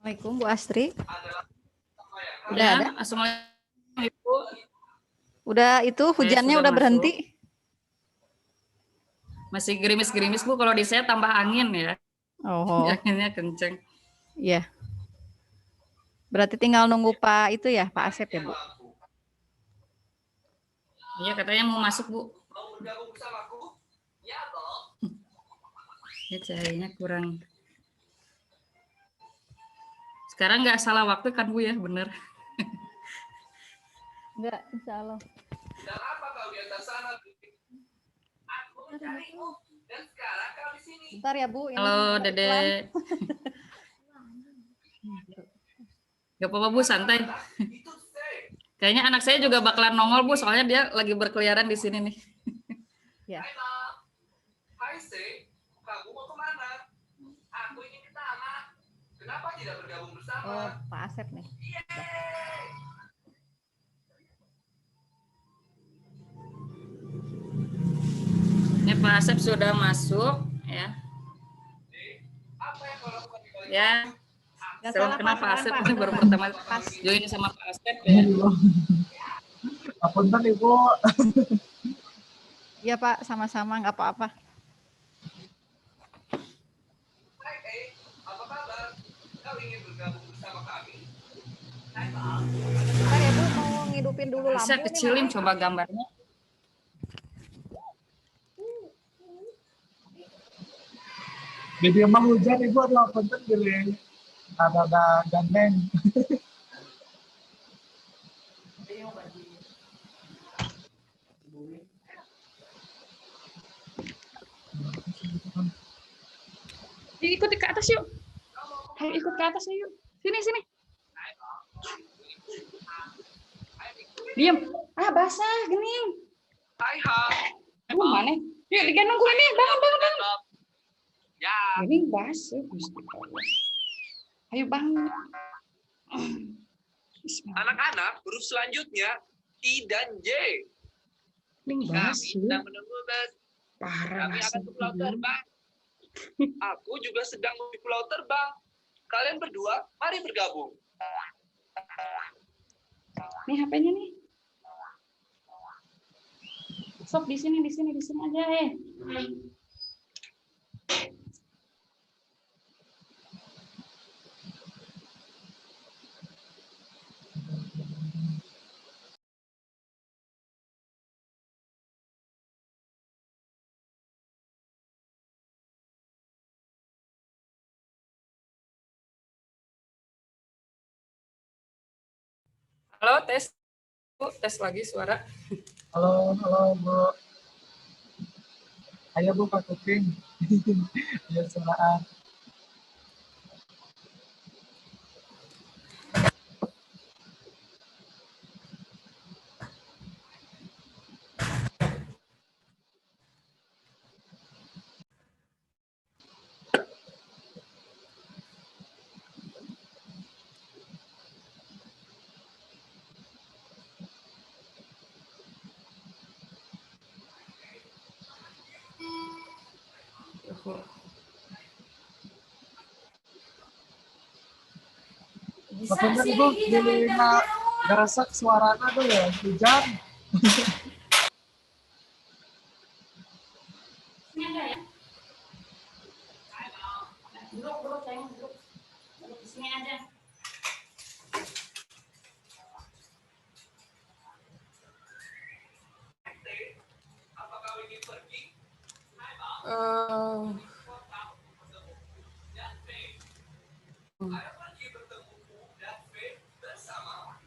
Assalamualaikum Bu Astri. Udah Ya, ada? Assalamualaikum Ibu. Udah itu hujannya udah berhenti? Masih gerimis-gerimis Bu, kalau di saya tambah angin ya. Oh. Anginnya kenceng. Iya. Berarti tinggal nunggu Pak itu ya, Pak Asep ya Bu? Iya, katanya mau masuk Bu. Ya, cahayanya kurang. Sekarang nggak salah waktu kan Bu ya, bener? Enggak, insya Allah. Dan apa kau di atas sana? Aku mencarimu dan sekarang kau di sini. Bentar ya Bu. Ini halo Dede. Gak apa-apa Bu, santai. Kayaknya anak saya juga bakalan nongol Bu, soalnya dia lagi berkeliaran di sini nih. Ya. Hai Se, kamu mau kemana? Aku ingin ke taman. Kenapa tidak bergabung bersama? Oh, Pak Asep nih. Ini Pak Asep sudah masuk ya. Apa yang kau lakukan di balik? Ya. Nggak Salam salah, kenal Pak Asep, ini baru Pak. pertama join sama Pak Asep ya. Apunten Ibu. Iya Pak, sama-sama nggak apa-apa. Hai apa kabar? Kau ingin bergabung bersama kami? Hai Pak. Bentar ya Bu, mau ngidupin dulu lampu. Bisa kecilin coba gambarnya. Jadi emang hujan Ibu, aduh apunten gini. Ada gandeng. Ikut ke atas yuk. Ayo ikut ke atas yuk. Sini. Diam. Ah, basah, gening. Hai. Mana? Yuk digendong gue ini. Bangun. Ya. Ini basah. Ayo bangun. Anak-anak, huruf selanjutnya I dan J. Ini Kami basah. sedang menunggu bus. Parah. Kami akan ke pulau terbang. Aku juga sedang menuju pulau terbang. Kalian berdua, mari bergabung. Nih HP-nya nih. Sok di sini aja Halo, tes. Bu, tes lagi suara. Halo Bu. Ayo Bu Pak Kuping. Ya suaraan. Apunten Ibu, gini garasak suarana tuh ya, hujan. Duduk, sayang, duduk. Duduk di sini aja. Apa kau ingin pergi? Ayo pergi bertemu U dan V bersama.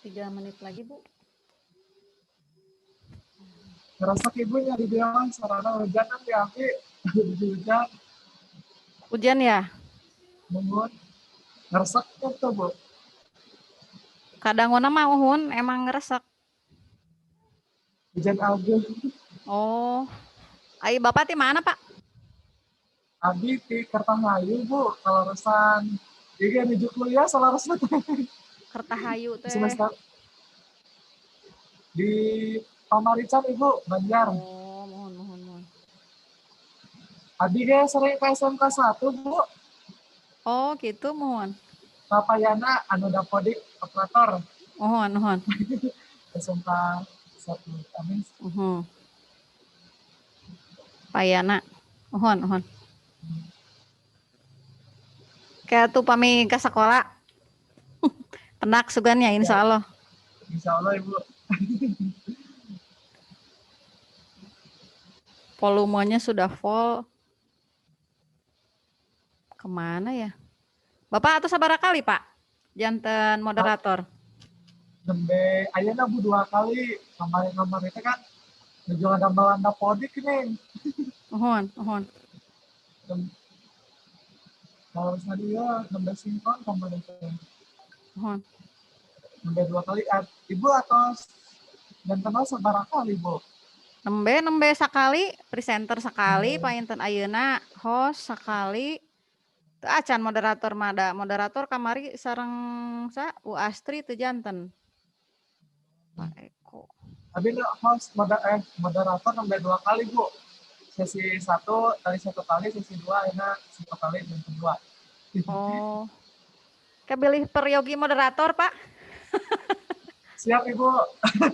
Tiga menit lagi, Bu. Ngerasa ibunya di bilang sarana hujan kan diambil hujan Hujan ya? mohon ngeresek tuh Bu. Kadang mah uhun emang ngeresek. Hujan agung. Oh. Ai Bapak di mana, Pak? Abi di Kertangayu Bu, kalau resan. Jadi menuju kuliah salah resan Kertahayu teh. semester di Pamarican Ibu, Banjar. Oh, mohon. Abi ge sering ke SMK 1 Bu. Oh, gitu mohon. Papayana anu dapodik operator Mohon. SMK 1 kami. Payana. Mohon. Kayak tuh pami ke sekolah. Penak sugannya insya Allah. Insya Allah Ibu. Volumenya sudah full. Kemana ya? Bapak atau sabara kali, Pak? Janten moderator. Nembe ayeuna Bu 2 kali. Kemarin itu kan ngejual gambaran dapodik nih. Mohon. Kalau misalnya dia nembe sinkron kemarin itu. Mohon. Nembe 2 kali. Ibu atau janten sabara kali Bu? Nembe sekali, presenter sekali, painten ayeuna host sekali. Teu acan moderator moderator kamari sareng Bu Astri teu janten. Pak Eko. Tapi host moderator nembe 2 kali Bu. Sesi 1 kali 1 kali, sesi 2 enak 1 kali dan kedua. Oh. Kebilih peryogi moderator, Pak. Siap Ibu.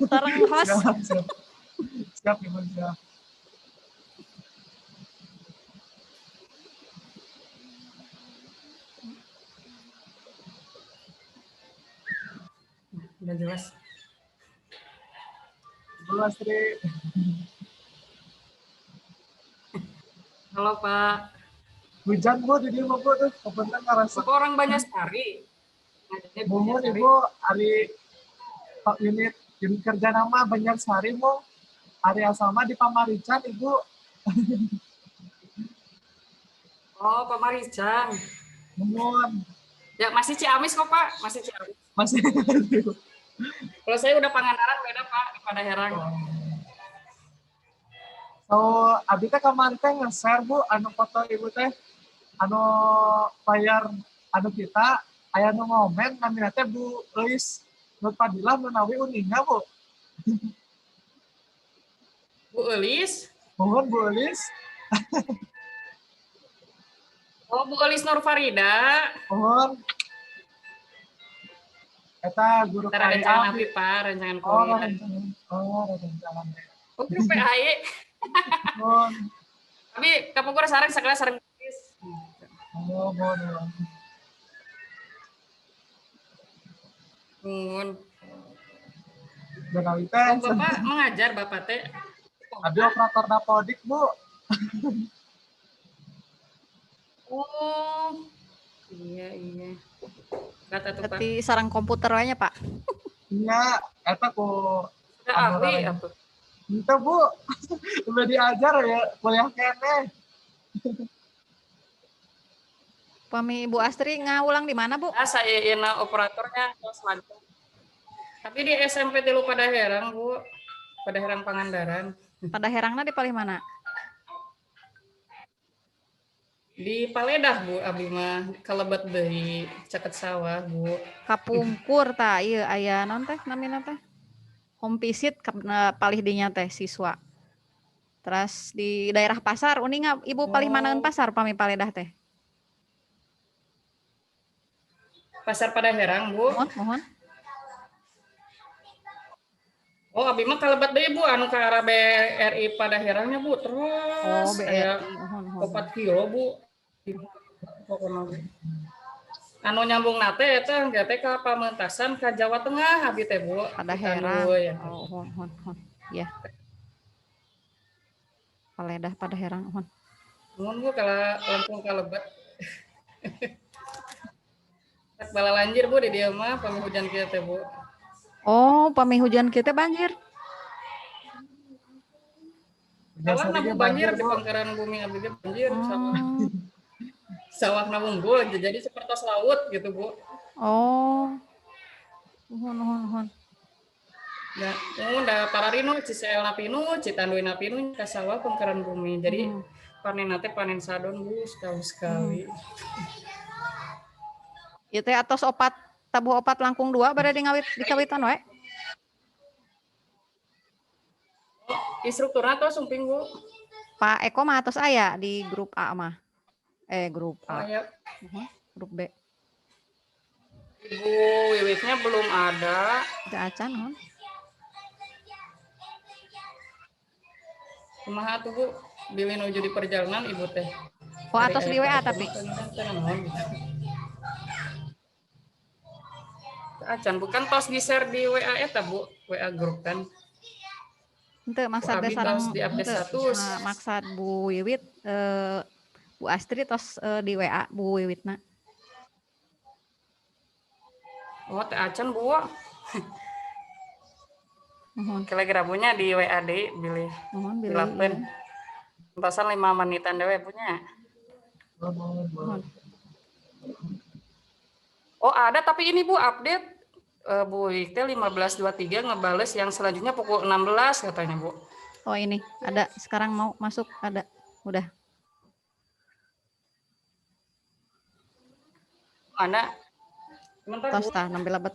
Sareng host. Siap Ibu, siap. Udah jelas. Bu Astri. Halo Pak. Hujan Bu di dia Bu tuh, kebetulan ngerasa. Bapak orang Banjarsari. Mohon Ibu, hari Pak unit kerja nama Banjarsari Bu. Area sama di Pamarican Ibu. Oh, Pak Marican. Mohon. Ya masih Ciamis kok Pak, masih Ciamis. Masih. Kalau saya udah Pangandaran beda Pak, di Padaherang. So, abi teh kemarin teh nge-share Bu, anu foto Ibu teh, anu bayar, anu kita, aya nu ngomen, namina teh Bu Elis Nur Fadilah menawi uninga Bu. Bu Elis? Mohon Bu Elis. Oh, Bu Elis Nur Farida. Mohon. Eta guru Ntar ada KIA. rencana apa Pak, rancangan kuliah. Rencana. Oh, guru PAI. Mohon. Tapi kamu kurang sarang tulis. Oh, mohon. Mohon. Benawi teh. Oh, Bapak mengajar Bapak teh. Abi operator dapodik Bu. Oh. Iya. Kata tuh Pak. Berarti sarang komputer wae nya, Pak. Iya, eta ku Sudah ahli apa? itu Bu. Udah diajar ya kuliah kene. Pami Ibu Astri ngaulang di mana, Bu? Saya ina operatornya tos lancar. Tapi di SMP Tilu Padaherang, Bu. Padaherang Pangandaran. Pada herangna di paling mana? Di Paledah, Bu, abdi mah kalebet deui caket sawah, Bu. Kapungkur ta ieu aya naon teh namina teh? Home visit palih dinya teh siswa. Terus di daerah pasar uning Ibu palih manaeun pasar pami Paledah teh. Pasar Padaherang, Bu. Mohon. Oh, abdi mah kalebet deui, Bu, anu ka arah BRI Padaherangnya, Bu. Oh, Terus BRI. aya 4 kilo, Bu. Pokona, Bu. Anu nyambung nate eta engke teh ka pamentasan ka Jawa Tengah abdi teh, Bu. Padaherang. Ya. Oh, hon. Ya. Paledah Padaherang, hon. Nuhun, Bu, kala Lampung kalebet. Tak bala lanjir, Bu, di dieu mah pami hujan kieu teh, Bu. Oh, pami hujan kita banjir. Sawahna, Bu, banjir di pangkaran bumi abdi ge banjir sawah. Sawahna unggul jadi seperti laut gitu, Bu. Oh. Hon. Ya, da pararino Ciseelna pinu, Citanduina pinu ka sawah pangkaran bumi. Jadi panen teh panen sadon, Bu, sekali. Ieu teh atos tabuh opat langkung 2 bade dikawitan we. Instrukturna tos sumping, Bu. Pak Eko mah atos aya di grup A mah. Grup A. Oh, ya. Grup B. Ibu Wiwitnya belum ada. Ada acan, hon. Kumaha tuh, Bu? Bilih nuju di perjalanan Ibu teh. Oh, atos di WA tapi. Acan bukan tos di-share di WA eta, Bu. WA grup kan. Henteu maksad sareng di update status. Maksad Bu Wiwit Bu Astri tos di WA Bu Wiwitna. Oh, teh acan, Bu. Mohon. Kira-kira punya di WA deui bilih. Mohon bilih. Dilapen. Entasan 5 menitan dewe punya. Mohon. Oh, ada tapi ini, Bu, update Bu Wikte 15.23 ngebales yang selanjutnya pukul 16 katanya, Bu. Oh, ini ada sekarang mau masuk ada. Udah. Ada. Sebentar, Bu. Tos tah nampil labet.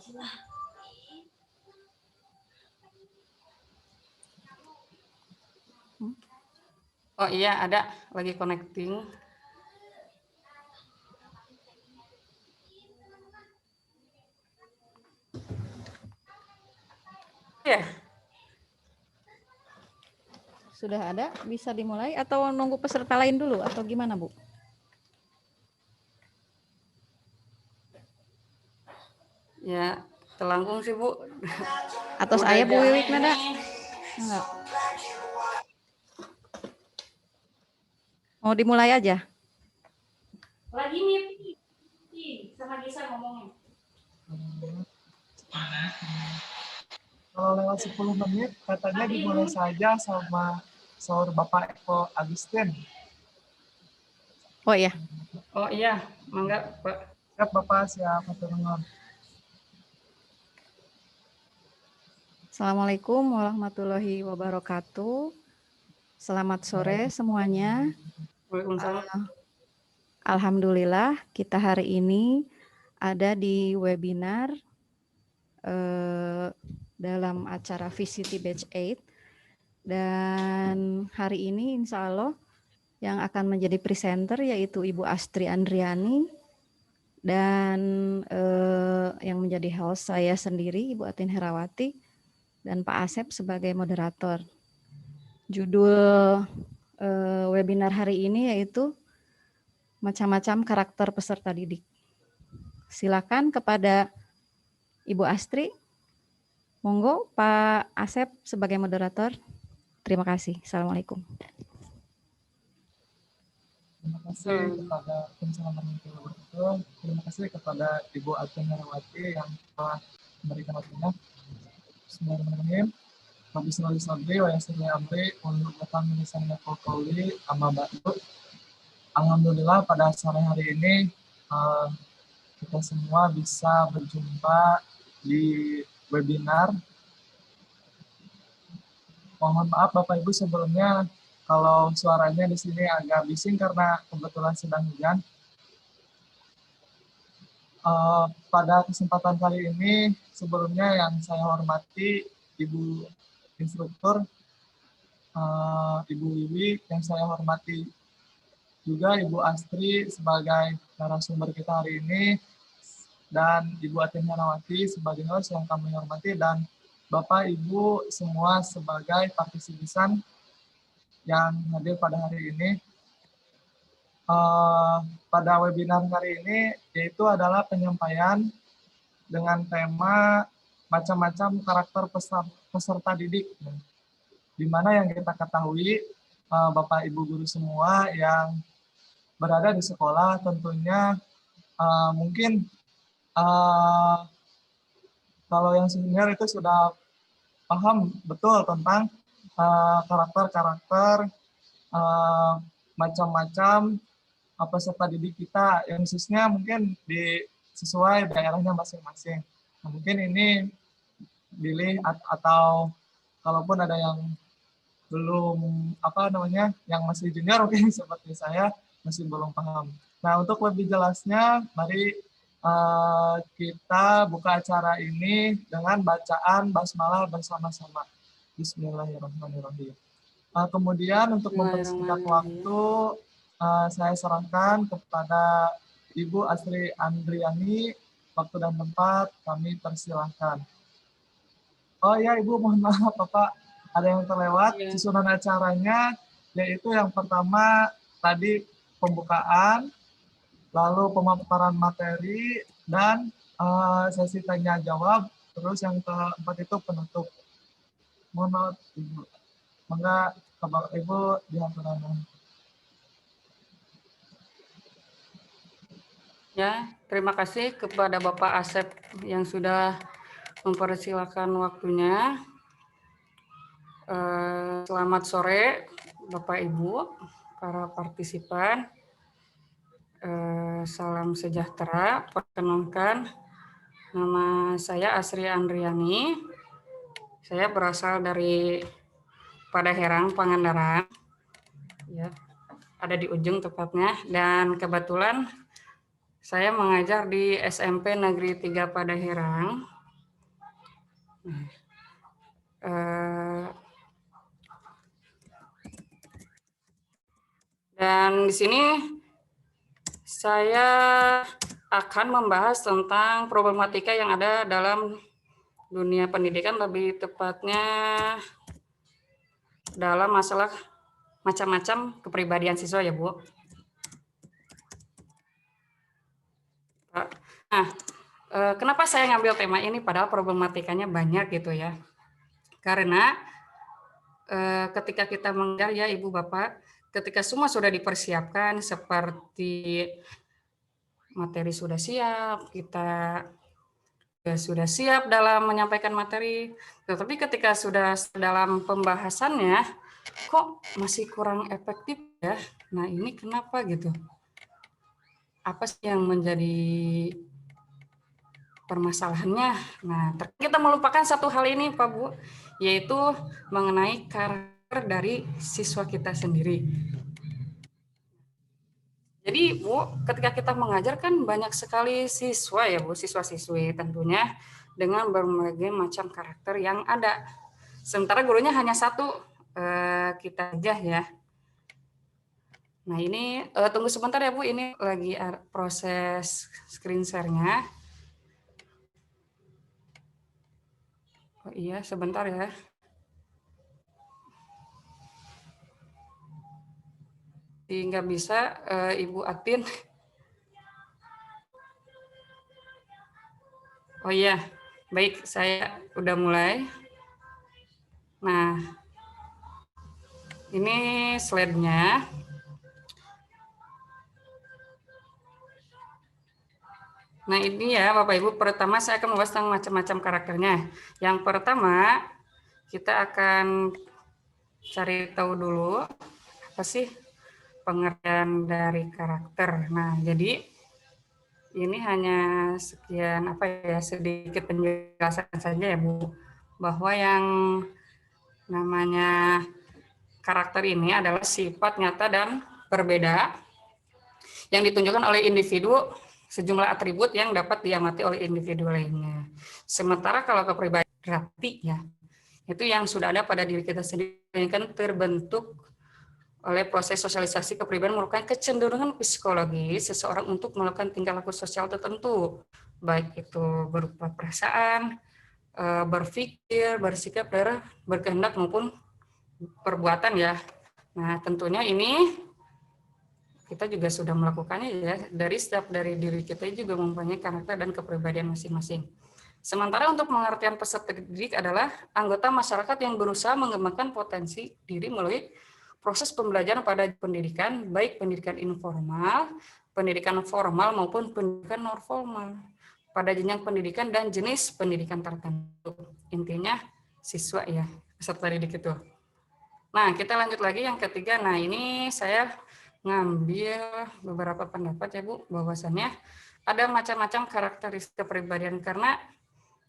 Oh iya, ada lagi connecting. Ya. Sudah ada, bisa dimulai atau nunggu peserta lain dulu atau gimana, Bu? Ya, telangkung sih, Bu. Atos aya Bu Wiwit nada? Enggak. Mau dimulai aja? Lagi meeting. Sama Gisa ngomongnya. Kalau lewat 10 menit, katanya dimulai saja sama sahur Bapak Eko Agustin. Oh iya. Oh iya, mangga, Pak. Siap Bapak, siap. Nuhun. Assalamualaikum warahmatullahi wabarakatuh. Selamat sore semuanya. Waalaikumsalam. Alhamdulillah kita hari ini ada di webinar dalam acara VCT Batch 8 dan hari ini insya Allah yang akan menjadi presenter yaitu Ibu Astri Andriani dan yang menjadi host saya sendiri Ibu Atin Herawati dan Pak Asep sebagai moderator. Judul webinar hari ini yaitu macam-macam karakter peserta didik. Silakan kepada Ibu Astri. Monggo Pak Asep sebagai moderator. Terima kasih. Assalamualaikum. Terima kasih kepada Terima kasih kepada Ibu Atin Herawati yang telah memberikan waktunya. Bismillahirrahmanirrahim. Rabbi sholli sabri wa yassir li amri wa hlul 'uqdatam min lisani yafqahu qawli. Amma ba'du. Alhamdulillah pada sore hari ini eh, kita semua bisa berjumpa di webinar. Mohon maaf Bapak Ibu sebelumnya kalau suaranya di sini agak bising karena kebetulan sedang hujan. Pada kesempatan kali ini sebelumnya yang saya hormati Ibu Instruktur, Ibu Wiwi, yang saya hormati juga Ibu Astri sebagai narasumber kita hari ini, dan Ibu Atin Herawati sebagai host yang kami hormati, dan Bapak Ibu semua sebagai partisipan yang hadir pada hari ini. Pada webinar hari ini yaitu adalah penyampaian dengan tema macam-macam karakter peserta didik, di mana yang kita ketahui Bapak Ibu guru semua yang berada di sekolah tentunya mungkin kalau yang senior itu sudah paham betul tentang karakter-karakter macam-macam peserta didik kita, yang khususnya mungkin sesuai daerahnya masing-masing. Nah, mungkin ini pilih atau kalaupun ada yang belum yang masih junior mungkin seperti saya masih belum paham. Nah, untuk lebih jelasnya, mari kita buka acara ini dengan bacaan basmalah bersama-sama. Bismillahirrahmanirrahim. Kemudian untuk mempersingkat waktu, saya serahkan kepada Ibu Astri Andriani. Waktu dan tempat kami persilahkan. Oh ya Ibu, mohon maaf Bapak, ada yang terlewat. Susunan acaranya yaitu yang pertama tadi pembukaan, lalu pemaparan materi, dan sesi tanya jawab, terus yang keempat itu penutup. Mohon maaf Ibu. Maka Bapak Ibu dihaturkan. Ya, terima kasih kepada Bapak Asep yang sudah mempersilahkan waktunya. Selamat sore Bapak Ibu, para partisipan. Salam sejahtera. Perkenalkan, nama saya Astri Andriani. Saya berasal dari Padaherang, Pangandaran. Ya, ada di ujung tepatnya. Dan kebetulan saya mengajar di SMP Negeri 3 Padaherang. Dan di sini saya akan membahas tentang problematika yang ada dalam dunia pendidikan, lebih tepatnya dalam masalah macam-macam kepribadian siswa ya Bu. Nah, kenapa saya ngambil tema ini padahal problematikanya banyak gitu ya. Karena ketika kita mengajar ya Ibu Bapak, ketika semua sudah dipersiapkan seperti materi sudah siap, kita sudah siap dalam menyampaikan materi, tetapi ketika sudah dalam pembahasannya kok masih kurang efektif ya. Nah, ini kenapa gitu? Apa sih yang menjadi permasalahannya? Nah, kita melupakan satu hal ini Pak Bu, yaitu mengenai karakter dari siswa kita sendiri. Jadi Bu, ketika kita mengajar kan banyak sekali siswa ya Bu, siswa-siswi tentunya dengan berbagai macam karakter yang ada. Sementara gurunya hanya satu, kita aja ya. Nah ini tunggu sebentar ya Bu, ini lagi proses screen share-nya. Oh iya, sebentar ya. Nggak bisa, Ibu Atin. Oh iya, baik, saya udah mulai. Nah, ini slide-nya. Nah ini ya Bapak Ibu, pertama saya akan membahas tentang macam-macam karakternya. Yang pertama, kita akan cari tahu dulu apa sih pengertian dari karakter. Nah, jadi Ini hanya sekian sedikit penjelasan saja ya Bu, bahwa yang namanya karakter ini adalah sifat nyata dan berbeda yang ditunjukkan oleh individu sejumlah atribut yang dapat diamati oleh individu lainnya. Sementara kalau kepribadian berarti ya, itu yang sudah ada pada diri kita sendiri, kan terbentuk oleh proses sosialisasi kepribadian merupakan kecenderungan psikologis seseorang untuk melakukan tingkah laku sosial tertentu, baik itu berupa perasaan, berpikir, bersikap, berkehendak maupun perbuatan ya. Nah, tentunya ini kita juga sudah melakukannya ya, dari diri kita juga mempunyai karakter dan kepribadian masing-masing. Sementara untuk pengertian peserta didik adalah anggota masyarakat yang berusaha mengembangkan potensi diri melalui proses pembelajaran pada pendidikan, baik pendidikan informal, pendidikan formal maupun pendidikan non formal, pada jenjang pendidikan dan jenis pendidikan tertentu. Intinya siswa ya, peserta didik itu. Nah, kita lanjut lagi yang ketiga. Nah, ini saya ngambil beberapa pendapat ya Bu, bahwasannya ada macam-macam karakteristik kepribadian karena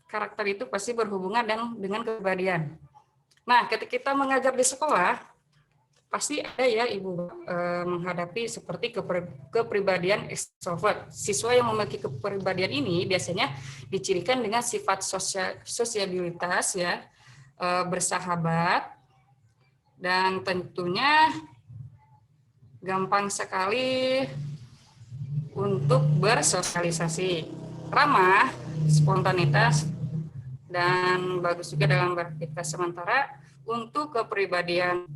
karakter itu pasti berhubungan dengan kepribadian. Nah, ketika kita mengajar di sekolah, pasti ada ya Ibu menghadapi seperti kepribadian extrovert. Siswa yang memiliki kepribadian ini biasanya dicirikan dengan sifat sosiabilitas ya, bersahabat, dan tentunya gampang sekali untuk bersosialisasi, ramah, spontanitas, dan bagus juga dalam beraktivitas. Sementara untuk kepribadian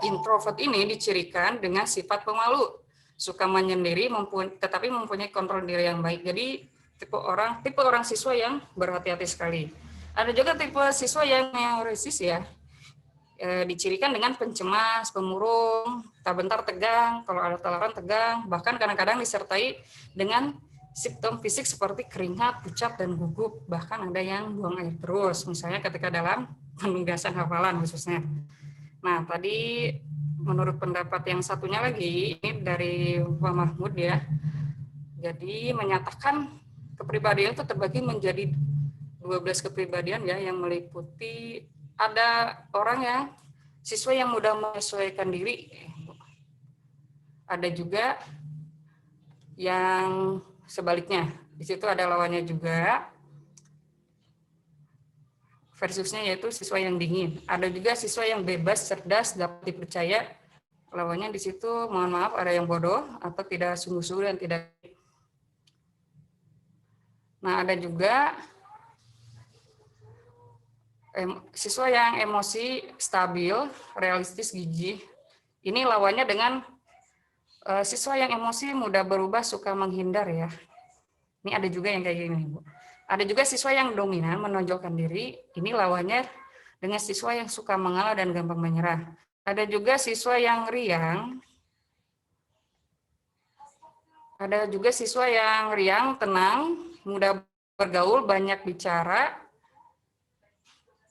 introvert ini dicirikan dengan sifat pemalu, suka menyendiri, tetapi mempunyai kontrol diri yang baik. Jadi tipe orang siswa yang berhati-hati sekali. Ada juga tipe siswa yang neurosis ya, dicirikan dengan pencemas, pemurung, tak bentar tegang, kalau ada tawaran tegang, bahkan kadang-kadang disertai dengan simptom fisik seperti keringat, pucat, dan gugup, bahkan ada yang buang air terus, misalnya ketika dalam penugasan hafalan khususnya. Nah, tadi menurut pendapat yang satunya lagi, ini dari Pak Mahmud ya, jadi menyatakan kepribadian itu terbagi menjadi 12 kepribadian ya, yang meliputi ada orang yang siswa yang mudah menyesuaikan diri, ada juga yang sebaliknya, di situ ada lawannya juga, versusnya yaitu siswa yang dingin. Ada juga siswa yang bebas, cerdas, dapat dipercaya, lawannya di situ mohon maaf ada yang bodoh atau tidak sungguh-sungguh dan tidak. Nah, ada juga siswa yang emosi stabil, realistis, gigih. Ini lawannya dengan siswa yang emosi mudah berubah, suka menghindar ya. Ini ada juga yang kayak gini, Bu. Ada juga siswa yang dominan, menonjolkan diri. Ini lawannya dengan siswa yang suka mengalah dan gampang menyerah. Ada juga siswa yang riang. Ada juga siswa yang riang, tenang, mudah bergaul, banyak bicara.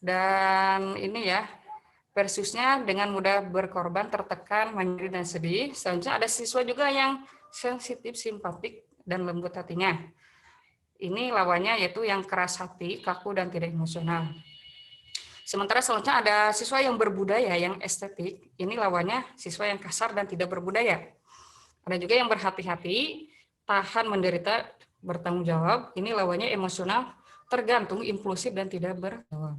Dan ini ya, versusnya dengan mudah berkorban, tertekan, menyendiri, dan sedih. Selanjutnya ada siswa juga yang sensitif, simpatik, dan lembut hatinya. Ini lawannya yaitu yang keras hati, kaku, dan tidak emosional. Sementara selanjutnya ada siswa yang berbudaya, yang estetik. Ini lawannya siswa yang kasar dan tidak berbudaya. Ada juga yang berhati-hati, tahan, menderita, bertanggung jawab. Ini lawannya emosional, tergantung, impulsif, dan tidak bertanggung jawab.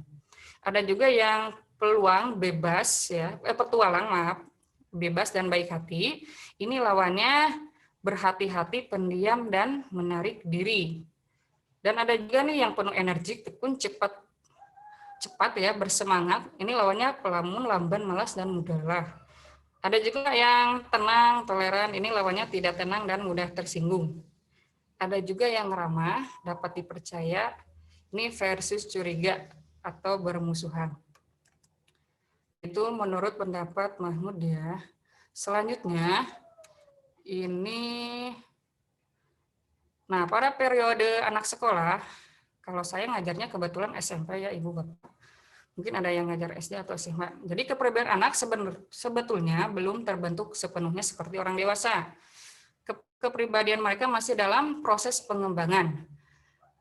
Ada juga yang peluang, bebas, ya, petualang, maaf, bebas dan baik hati. Ini lawannya berhati-hati, pendiam, dan menarik diri. Dan ada juga nih yang penuh energi, tekun, cepat ya, bersemangat. Ini lawannya pelamun, lamban, malas, dan mudah lelah. Ada juga yang tenang, toleran. Ini lawannya tidak tenang dan mudah tersinggung. Ada juga yang ramah, dapat dipercaya. Ini versus curiga atau bermusuhan. Itu menurut pendapat Mahmud ya. Selanjutnya, ini, nah pada periode anak sekolah, kalau saya ngajarnya kebetulan SMP ya Ibu Bapak. Mungkin ada yang ngajar SD atau SMA. Jadi kepribadian anak sebetulnya belum terbentuk sepenuhnya seperti orang dewasa. kepribadian mereka masih dalam proses pengembangan.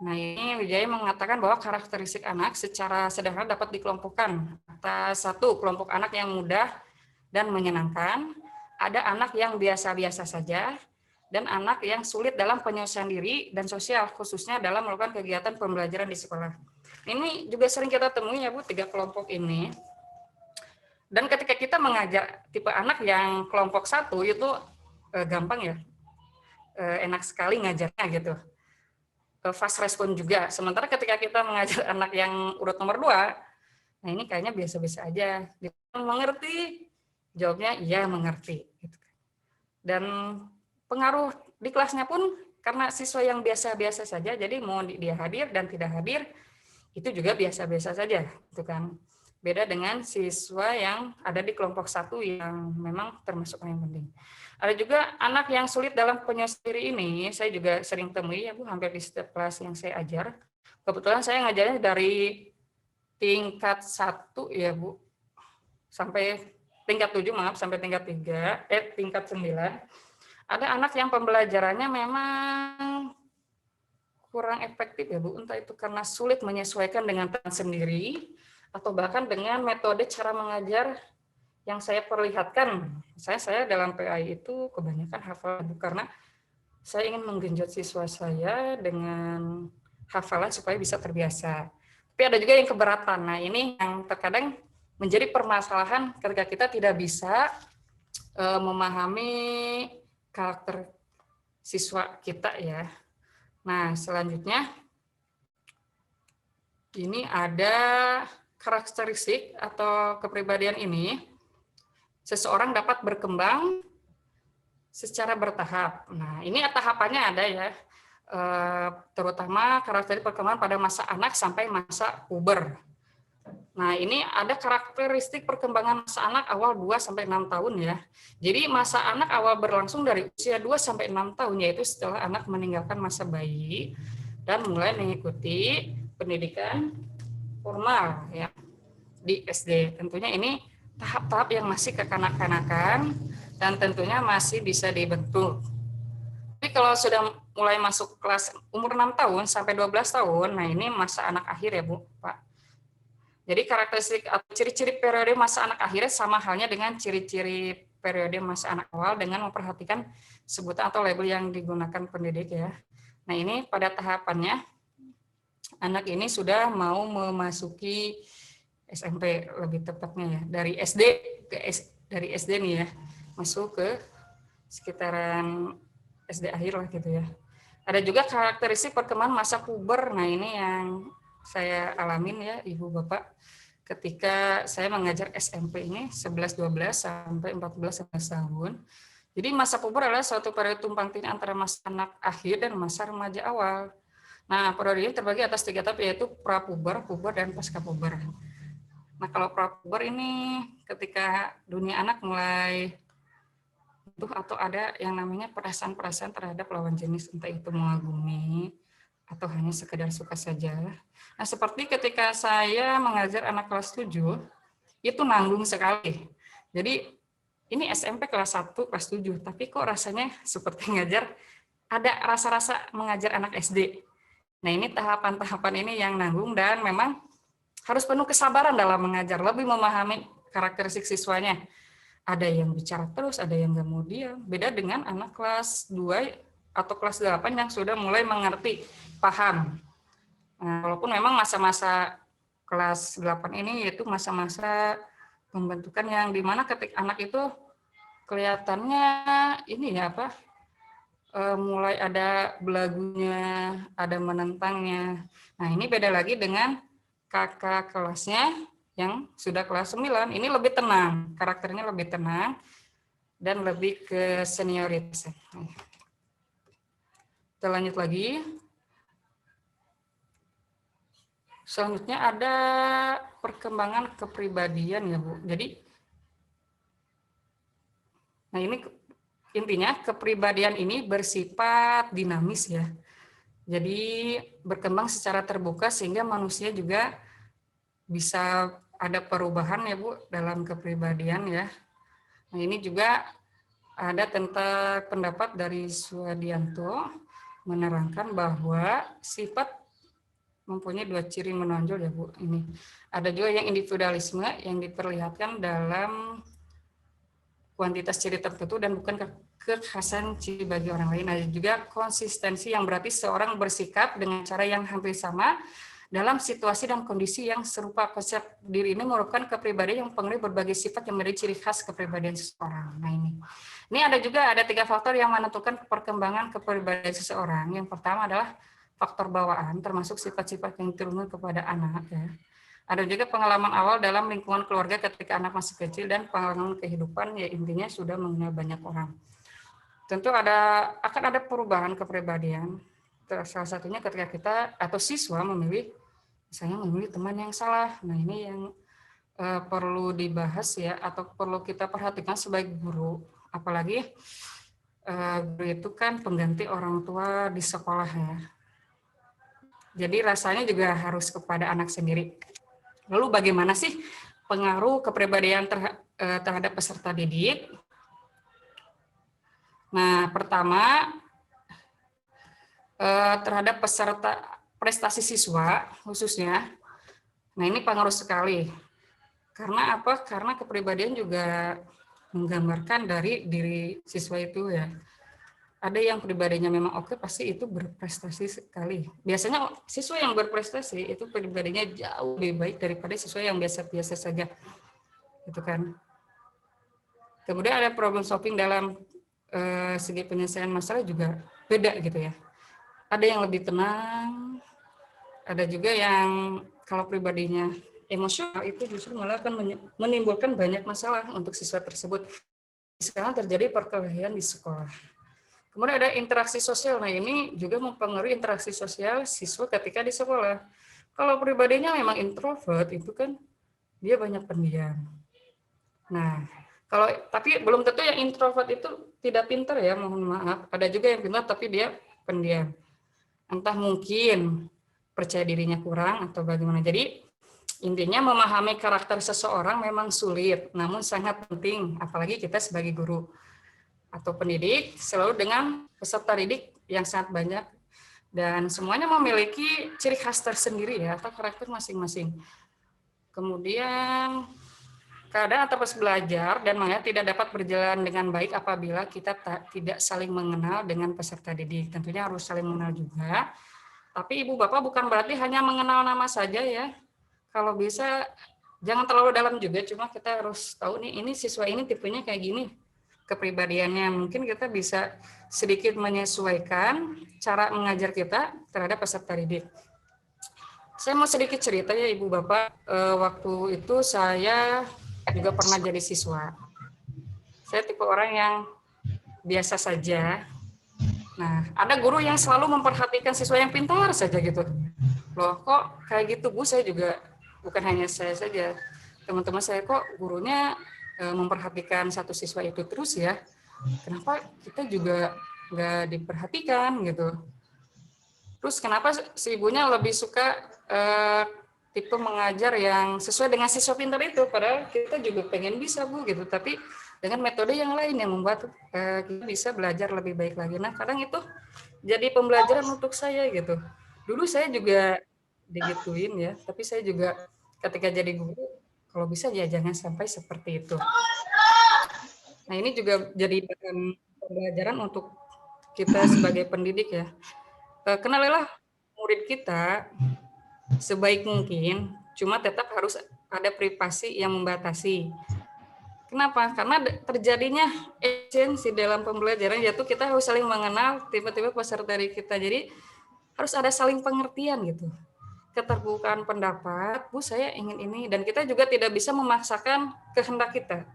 Nah, ini Wijaya mengatakan bahwa karakteristik anak secara sederhana dapat dikelompokkan atas satu kelompok anak yang mudah dan menyenangkan, ada anak yang biasa-biasa saja, dan anak yang sulit dalam penyelesaian diri dan sosial, khususnya dalam melakukan kegiatan pembelajaran di sekolah. Ini juga sering kita temui ya Bu, 3 kelompok ini. Dan ketika kita mengajar tipe anak yang kelompok 1 itu gampang ya, enak sekali ngajarnya gitu. Fast respon juga. Sementara ketika kita mengajar anak yang urut nomor 2, nah ini kayaknya biasa-biasa aja. Dia mengerti, jawabnya iya mengerti. Dan pengaruh di kelasnya pun karena siswa yang biasa-biasa saja, jadi mau dia hadir dan tidak hadir, itu juga biasa-biasa saja. Gitu kan. Beda dengan siswa yang ada di kelompok 1 yang memang termasuk yang penting. Ada juga anak yang sulit dalam penyelesaian diri ini, saya juga sering temui ya Bu, hampir di setiap kelas yang saya ajar. Kebetulan saya ngajarnya dari tingkat 1 ya Bu, sampai tingkat 7, maaf, sampai tingkat 3, tingkat 9. Ada anak yang pembelajarannya memang kurang efektif ya Bu, entah itu karena sulit menyesuaikan dengan tangan sendiri, atau bahkan dengan metode cara mengajar yang saya perlihatkan. Saya dalam PAI itu kebanyakan hafalan, karena saya ingin menggenjot siswa saya dengan hafalan supaya bisa terbiasa. Tapi ada juga yang keberatan. Nah, ini yang terkadang menjadi permasalahan ketika kita tidak bisa memahami karakter siswa kita ya. Nah, selanjutnya ini ada karakteristik atau kepribadian ini. Seseorang dapat berkembang secara bertahap. Nah, ini tahapannya ada ya, terutama karakteristik perkembangan pada masa anak sampai masa puber. Nah, ini ada karakteristik perkembangan masa anak awal 2-6 tahun ya. Jadi masa anak awal berlangsung dari usia 2-6 tahun, yaitu setelah anak meninggalkan masa bayi dan mulai mengikuti pendidikan formal ya di SD. Tentunya ini tahap-tahap yang masih kekanak-kanakan dan tentunya masih bisa dibentuk. Tapi kalau sudah mulai masuk kelas umur 6 tahun sampai 12 tahun, nah ini masa anak akhir ya Bu, Pak. Jadi karakteristik atau ciri-ciri periode masa anak akhir sama halnya dengan ciri-ciri periode masa anak awal dengan memperhatikan sebutan atau label yang digunakan pendidik ya. Nah ini pada tahapannya anak ini sudah mau memasuki SMP lebih tepatnya ya, dari SD nih ya, masuk ke sekitaran SD akhir lah gitu ya. Ada juga karakteristik perkembangan masa puber. Nah ini yang saya alamin ya Ibu Bapak ketika saya mengajar SMP ini 11-12 sampai 14-15 tahun. Jadi masa puber adalah suatu periode tumpang tindih antara masa anak akhir dan masa remaja awal. Nah periode ini terbagi atas 3 tahap, yaitu prapuber, puber, dan pasca puber. Nah, kalau prapuber ini ketika dunia anak mulai atau ada yang namanya perasaan-perasaan terhadap lawan jenis, entah itu mengagumi atau hanya sekedar suka saja. Nah, seperti ketika saya mengajar anak kelas 7, itu nanggung sekali. Jadi, ini SMP kelas 1, kelas 7, tapi kok rasanya seperti ngajar, ada rasa-rasa mengajar anak SD. Nah, ini tahapan-tahapan ini yang nanggung dan memang harus penuh kesabaran dalam mengajar, lebih memahami karakteristik siswanya. Ada yang bicara terus, ada yang nggak mau diam. Beda dengan anak kelas 2 atau kelas 8 yang sudah mulai mengerti, paham. Nah, walaupun memang masa-masa kelas 8 ini yaitu masa-masa pembentukan yang dimana ketika anak itu kelihatannya ini ya apa, mulai ada belagunya, ada menentangnya. Nah ini beda lagi dengan kakak kelasnya yang sudah kelas 9, ini lebih tenang, karakternya lebih tenang dan lebih ke senioritas. Kita lanjut lagi. Selanjutnya ada perkembangan kepribadian ya Bu. Jadi, nah ini intinya kepribadian ini bersifat dinamis ya. Jadi berkembang secara terbuka sehingga manusia juga bisa ada perubahan ya Bu dalam kepribadian ya. Nah ini juga ada tentang pendapat dari Suadianto menerangkan bahwa sifat mempunyai 2 ciri menonjol ya Bu. Ini ada juga yang individualisme yang diperlihatkan dalam kuantitas ciri tertentu dan bukan kekhasan ciri bagi orang lain. Ada juga konsistensi yang berarti seorang bersikap dengan cara yang hampir sama dalam situasi dan kondisi yang serupa. Konsep diri ini merupakan kepribadian yang mempengaruhi berbagai sifat yang menjadi ciri khas kepribadian seseorang. Nah ini ada 3 faktor yang menentukan perkembangan kepribadian seseorang. Yang pertama adalah faktor bawaan, termasuk sifat-sifat yang diturunkan kepada anak. Ya. Ada juga pengalaman awal dalam lingkungan keluarga ketika anak masih kecil dan pengalaman kehidupan, ya intinya sudah mengenal banyak orang. Tentu akan ada perubahan kepribadian. Salah satunya ketika kita atau siswa memilih teman yang salah. Nah ini yang perlu dibahas ya, atau perlu kita perhatikan sebagai guru. Apalagi guru itu kan pengganti orang tua di sekolah ya. Jadi rasanya juga harus kepada anak sendiri. Lalu bagaimana sih pengaruh kepribadian terhadap peserta didik? Nah, pertama terhadap peserta prestasi siswa khususnya. Nah, ini pengaruh sekali. Karena apa? Karena kepribadian juga menggambarkan dari diri siswa itu ya. Ada yang pribadinya memang oke, pasti itu berprestasi sekali. Biasanya siswa yang berprestasi itu pribadinya jauh lebih baik daripada siswa yang biasa-biasa saja. Gitu kan. Kemudian ada problem solving dalam segi penyelesaian masalah juga beda gitu ya. Ada yang lebih tenang, ada juga yang kalau pribadinya emosional itu justru malah akan menimbulkan banyak masalah untuk siswa tersebut. Sekarang terjadi perkelahian di sekolah. Kemudian ada interaksi sosial. Nah ini juga mempengaruhi interaksi sosial siswa ketika di sekolah. Kalau pribadinya memang introvert itu kan dia banyak pendiam. Nah tapi belum tentu yang introvert itu tidak pintar ya, mohon maaf. Ada juga yang pintar tapi dia pendiam. Entah mungkin percaya dirinya kurang atau bagaimana. Jadi intinya memahami karakter seseorang memang sulit, namun sangat penting, apalagi kita sebagai guru atau pendidik, selalu dengan peserta didik yang sangat banyak, dan semuanya memiliki ciri khas tersendiri ya, atau karakter masing-masing. Kemudian, keadaan atau proses belajar dan mengajar tidak dapat berjalan dengan baik apabila kita tidak saling mengenal dengan peserta didik. Tentunya harus saling mengenal juga, tapi Ibu Bapak bukan berarti hanya mengenal nama saja ya. Kalau bisa jangan terlalu dalam juga, cuma kita harus tahu nih ini siswa ini tipenya kayak gini kepribadiannya. Mungkin kita bisa sedikit menyesuaikan cara mengajar kita terhadap peserta didik. Saya mau sedikit cerita ya Ibu Bapak, waktu itu saya juga pernah jadi siswa. Saya tipe orang yang biasa saja. Nah, ada guru yang selalu memperhatikan siswa yang pintar saja gitu. Loh, kok kayak gitu Bu? Saya juga, bukan hanya saya saja, teman-teman saya kok gurunya memperhatikan satu siswa itu terus ya. Kenapa kita juga nggak diperhatikan gitu? Terus kenapa si ibunya lebih suka tipe mengajar yang sesuai dengan siswa pintar itu? Padahal kita juga pengen bisa Bu gitu, tapi dengan metode yang lain yang membuat kita bisa belajar lebih baik lagi. Nah kadang itu jadi pembelajaran untuk saya gitu. Dulu saya juga digituin ya, tapi saya juga ketika jadi guru, kalau bisa ya jangan sampai seperti itu. Nah ini juga jadi pembelajaran untuk kita sebagai pendidik ya. Kenalilah murid kita sebaik mungkin, cuma tetap harus ada privasi yang membatasi. Kenapa? Karena terjadinya esensi dalam pembelajaran, yaitu kita harus saling mengenal tipe-tipe peserta didik kita. Jadi harus ada saling pengertian gitu. Keterbukaan pendapat, Bu saya ingin ini, dan kita juga tidak bisa memaksakan kehendak kita.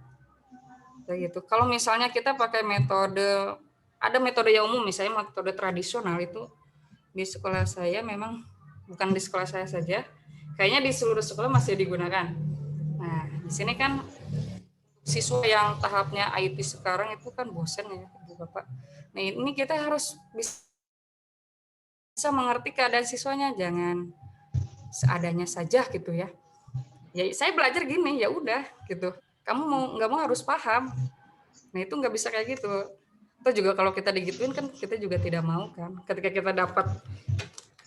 Kayak gitu. Kalau misalnya kita pakai metode, ada metode yang umum, misalnya metode tradisional itu di sekolah saya memang, bukan di sekolah saya saja, kayaknya di seluruh sekolah masih digunakan. Nah, di sini kan siswa yang tahapnya IT sekarang itu kan bosan ya, Bapak. Nah, ini kita harus bisa mengerti keadaan siswanya, jangan seadanya saja gitu ya. Ya saya belajar gini, ya udah gitu. Kamu mau nggak mau harus paham. Nah itu nggak bisa kayak gitu. Atau juga kalau kita digituin kan kita juga tidak mau kan. Ketika kita dapat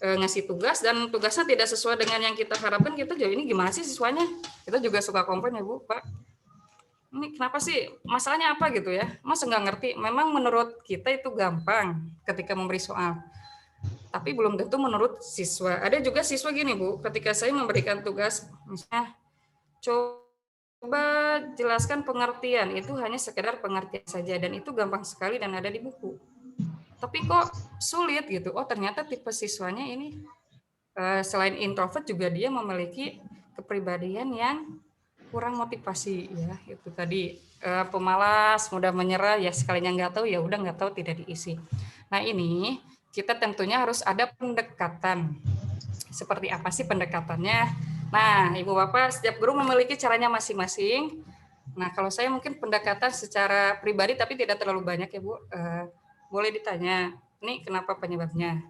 ngasih tugas dan tugasnya tidak sesuai dengan yang kita harapkan, kita juga ini gimana sih siswanya? Kita juga suka komplain ya Bu, Pak. Ini kenapa sih? Masalahnya apa gitu ya? Mas nggak ngerti. Memang menurut kita itu gampang ketika memberi soal. Tapi belum tentu menurut siswa. Ada juga siswa gini Bu, ketika saya memberikan tugas, misalnya coba jelaskan pengertian, itu hanya sekedar pengertian saja dan itu gampang sekali dan ada di buku. Tapi kok sulit gitu. Oh ternyata tipe siswanya ini selain introvert juga dia memiliki kepribadian yang kurang motivasi ya. Itu tadi pemalas, mudah menyerah, ya sekalinya nggak tahu ya udah nggak tahu tidak diisi. Nah ini kita tentunya harus ada pendekatan. Seperti apa sih pendekatannya? Nah, Ibu Bapak, setiap guru memiliki caranya masing-masing. Nah, kalau saya mungkin pendekatan secara pribadi tapi tidak terlalu banyak ya Bu. Boleh ditanya, ini kenapa penyebabnya?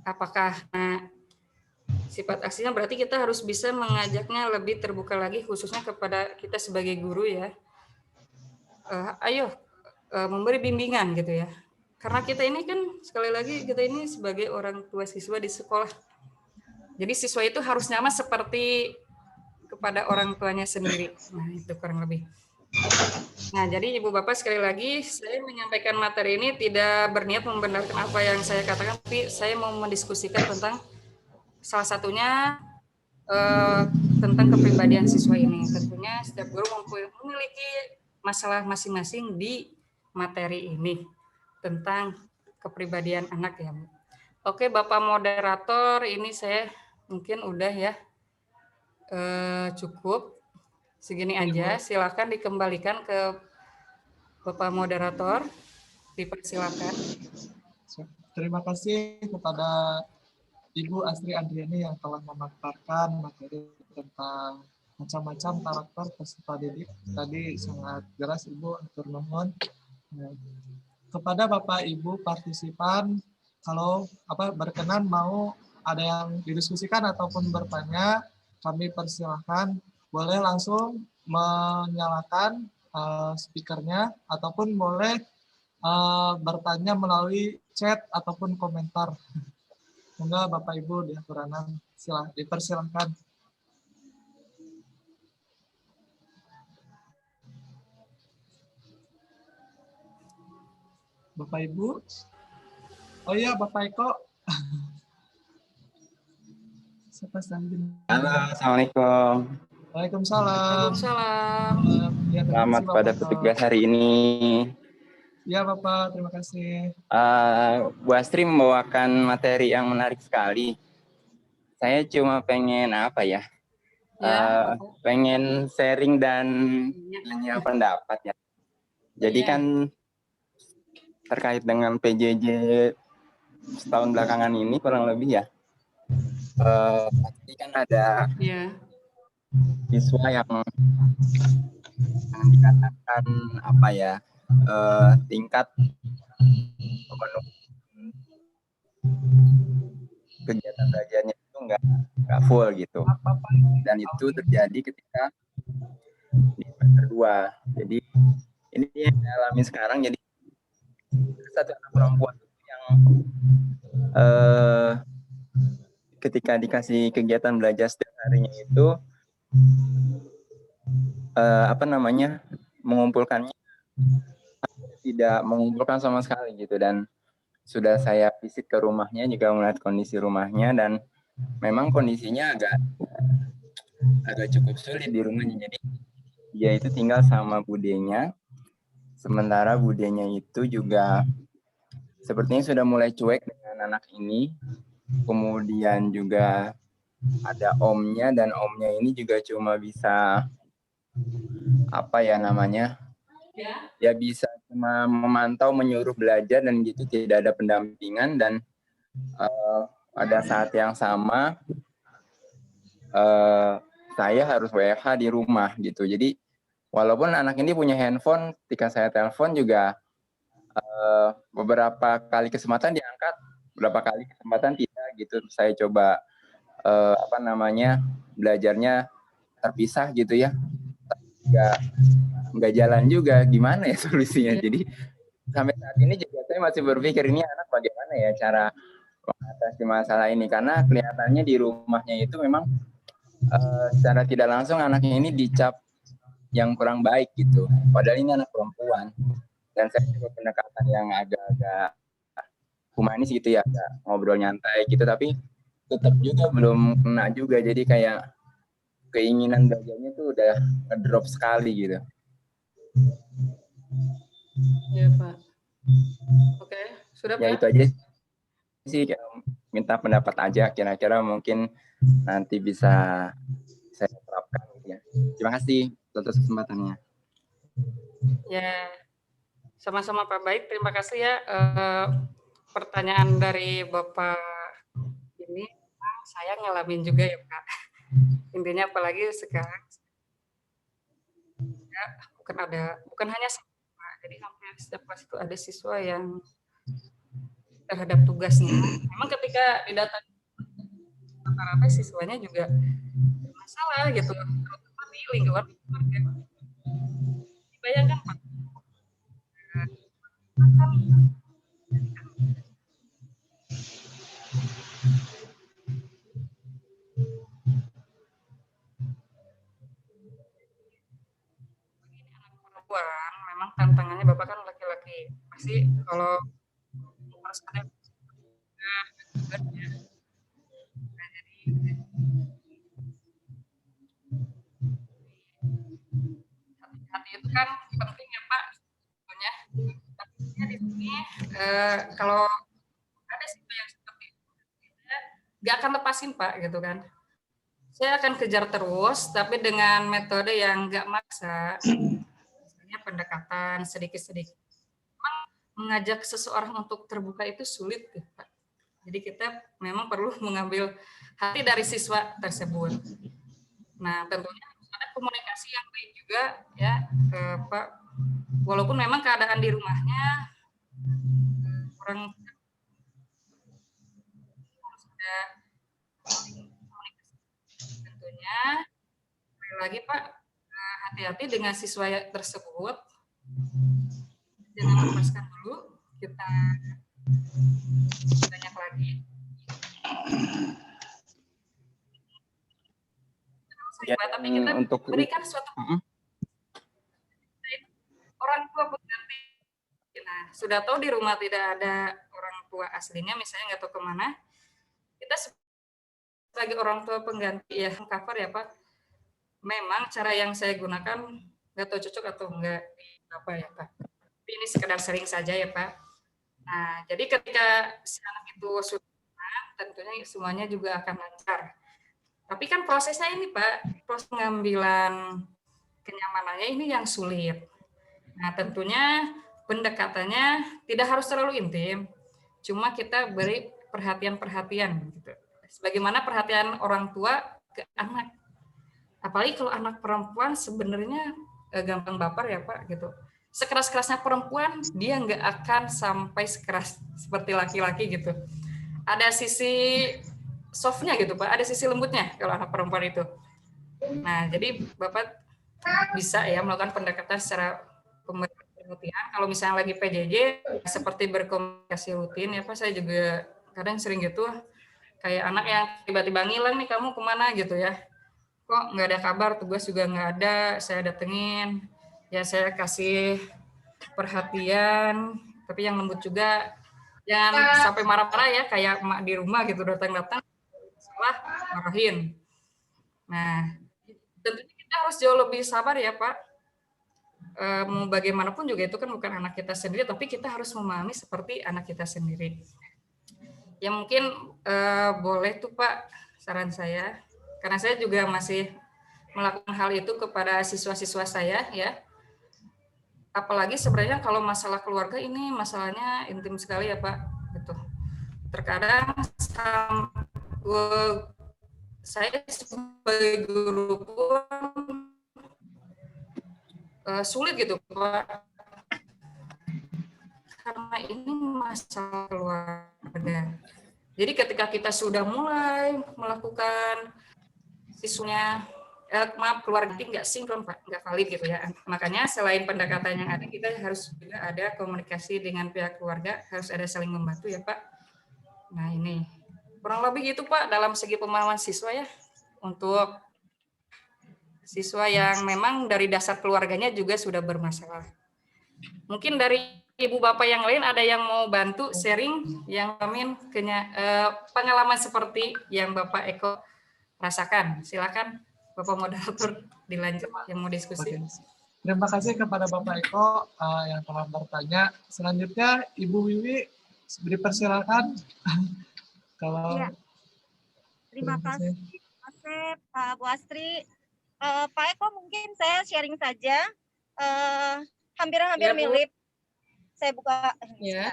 Apakah sifat aksinya berarti kita harus bisa mengajaknya lebih terbuka lagi khususnya kepada kita sebagai guru ya. Ayo memberi bimbingan gitu ya. Karena kita ini kan sekali lagi kita ini sebagai orang tua siswa di sekolah. Jadi siswa itu harus nyaman seperti kepada orang tuanya sendiri. Nah, itu kurang lebih. Nah, jadi Ibu Bapak sekali lagi saya menyampaikan materi ini tidak berniat membenarkan apa yang saya katakan, tapi saya mau mendiskusikan tentang salah satunya tentang kepribadian siswa ini. Tentunya setiap guru memiliki masalah masing-masing di materi ini tentang kepribadian anak ya. Oke, Bapak moderator, ini saya mungkin udah ya cukup segini aja. Silakan dikembalikan ke Bapak moderator. Dipersilakan. Terima kasih kepada Ibu Astri Andriani yang telah memaparkan materi tentang macam-macam karakter peserta didik. Tadi sangat jelas Ibu, atur nuhun. Kepada Bapak Ibu partisipan, kalau berkenan mau ada yang didiskusikan ataupun bertanya, kami persilahkan boleh langsung menyalakan speakernya ataupun boleh bertanya melalui chat ataupun komentar. Semoga Bapak Ibu diaturanan, dipersilahkan. Bapak Ibu. Oh iya, Bapak Eko. Halo, Assalamualaikum. Waalaikumsalam. Waalaikumsalam. Ya, Selamat kasih, pada Bapak. petugas hari ini. Ya, Bapak. Terima kasih. Bu Astri membawakan materi yang menarik sekali. Saya cuma pengen apa ya? Pengen sharing dan punya pendapat ya. Jadi kan terkait dengan PJJ setahun belakangan ini kurang lebih ya. Pasti kan ada siswa yang dikatakan apa ya, tingkat kegiatan belajarnya itu nggak full gitu, dan itu terjadi ketika di semester 2. Jadi ini yang saya alami sekarang. Jadi satu anak perempuan yang ketika dikasih kegiatan belajar setiap harinya itu mengumpulkannya tidak mengumpulkan sama sekali gitu, dan sudah saya visit ke rumahnya juga melihat kondisi rumahnya, dan memang kondisinya agak cukup sulit di rumahnya. Jadi dia itu tinggal sama budenya, sementara budenya itu juga sepertinya sudah mulai cuek dengan anak ini. Kemudian juga ada omnya, dan omnya ini juga cuma bisa ya bisa cuma memantau, menyuruh belajar, dan gitu tidak ada pendampingan. Dan pada saat yang sama saya harus WFH di rumah gitu. Jadi walaupun anak ini punya handphone, ketika saya telepon juga beberapa kali kesempatan diangkat, beberapa kali kesempatan tidak gitu. Saya coba belajarnya terpisah gitu ya. nggak jalan juga, gimana ya solusinya? Iya. Jadi sampai saat ini juga saya masih berpikir ini anak bagaimana ya cara mengatasi masalah ini, karena kelihatannya di rumahnya itu memang secara tidak langsung anaknya ini dicap yang kurang baik gitu, padahal ini anak perempuan. Dan saya coba pendekatan yang agak-agak humanis gitu ya, agak ngobrol nyantai gitu, tapi tetap juga belum kena juga, jadi kayak keinginan belajarnya tuh udah ngedrop sekali gitu. Iya, Pak. Oke, sudah Ya Pak? itu aja sih, minta pendapat aja, kira-kira mungkin nanti bisa saya terapkan gitu ya. Terima kasih atas kesempatannya. Ya, sama-sama Pak. Baik, terima kasih ya. Pertanyaan dari Bapak ini saya ngalamin juga ya Pak. Intinya apalagi sekarang ya, bukan hanya saya, Pak. Jadi hampir setiap kelas itu ada siswa yang terhadap tugasnya. Memang ketika didatangi rata-rata siswanya juga masalah gitu, terutama di lingkungan keluarga. Bayangkan Pak, kan perempuan, memang tantangannya Bapak kan laki-laki. Pasti kalau harus ada bebannya. Nah, jadi hati itu kan penting ya Pak sebetulnya. Tapi di sini kalau ada siswa yang seperti itu, saya nggak akan lepasin Pak gitu kan. Saya akan kejar terus, tapi dengan metode yang nggak maksa, misalnya pendekatan sedikit-sedikit. Memang mengajak seseorang untuk terbuka itu sulit ya Pak. Jadi kita memang perlu mengambil hati dari siswa tersebut. Nah, tentunya ada komunikasi yang baik juga ya, Pak. Walaupun memang keadaan di rumahnya kurang harus ada komunikasi. Tentunya sekali lagi Pak, hati-hati dengan siswa tersebut. Jangan lepaskan dulu, kita banyak lagi. Ya, tapi kita untuk berikan suatu orang tua pengganti. Nah, sudah tahu di rumah tidak ada orang tua aslinya, misalnya nggak tahu kemana, kita sebagai orang tua pengganti ya cover ya Pak. Memang cara yang saya gunakan nggak tahu cocok atau enggak apa ya Pak. Tapi ini sekedar sering saja ya Pak. Nah, jadi ketika si anak itu sudah, tentunya semuanya juga akan lancar. Tapi kan prosesnya ini Pak, proses pengambilan kenyamanannya ini yang sulit. Nah, tentunya pendekatannya tidak harus terlalu intim, cuma kita beri perhatian-perhatian gitu. Sebagaimana perhatian orang tua ke anak. Apalagi kalau anak perempuan sebenarnya gampang baper ya Pak gitu. Sekeras-kerasnya perempuan dia nggak akan sampai sekeras seperti laki-laki gitu. Ada sisi softnya gitu Pak, ada sisi lembutnya kalau anak perempuan itu. Nah, jadi Bapak bisa ya melakukan pendekatan secara perhatian. Kalau misalnya lagi PJJ, seperti berkomunikasi rutin ya Pak, saya juga kadang sering gitu, kayak anak yang tiba-tiba ngilang nih, kamu kemana gitu ya. Kok nggak ada kabar, tugas juga nggak ada, saya datengin, ya saya kasih perhatian, tapi yang lembut juga, jangan sampai marah-marah ya, kayak emak di rumah gitu, datang-datang, salah, marahin. Nah, tentunya kita harus jauh lebih sabar ya Pak. Mau bagaimanapun juga itu kan bukan anak kita sendiri, tapi kita harus memahami seperti anak kita sendiri. Ya mungkin boleh tuh Pak saran saya, karena saya juga masih melakukan hal itu kepada siswa-siswa saya ya. Apalagi sebenarnya kalau masalah keluarga ini masalahnya intim sekali ya Pak. Gitu. Terkadang saya sebagai guru pun sulit gitu Pak, karena ini masalah keluarga. Jadi ketika kita sudah mulai melakukan siswanya maaf, keluarga nggak sinkron Pak, nggak valid gitu ya. Makanya selain pendekatan yang ada, kita harus juga ada komunikasi dengan pihak keluarga, harus ada saling membantu ya Pak. Nah ini kurang lebih gitu Pak dalam segi pemahaman siswa ya, untuk siswa yang memang dari dasar keluarganya juga sudah bermasalah. Mungkin dari Ibu Bapak yang lain ada yang mau bantu sharing yang pengalaman seperti yang Bapak Eko rasakan. Silakan Bapak moderator dilanjut yang mau diskusi. Oke. Terima kasih kepada Bapak Eko yang telah bertanya. Selanjutnya Ibu Wiwi dipersilakan. Kalau Iya. Terima kasih Asep, Bu Astri. Pak Eko mungkin saya sharing saja. Hampir-hampir Ya, Bu. mirip. Saya buka. Ya.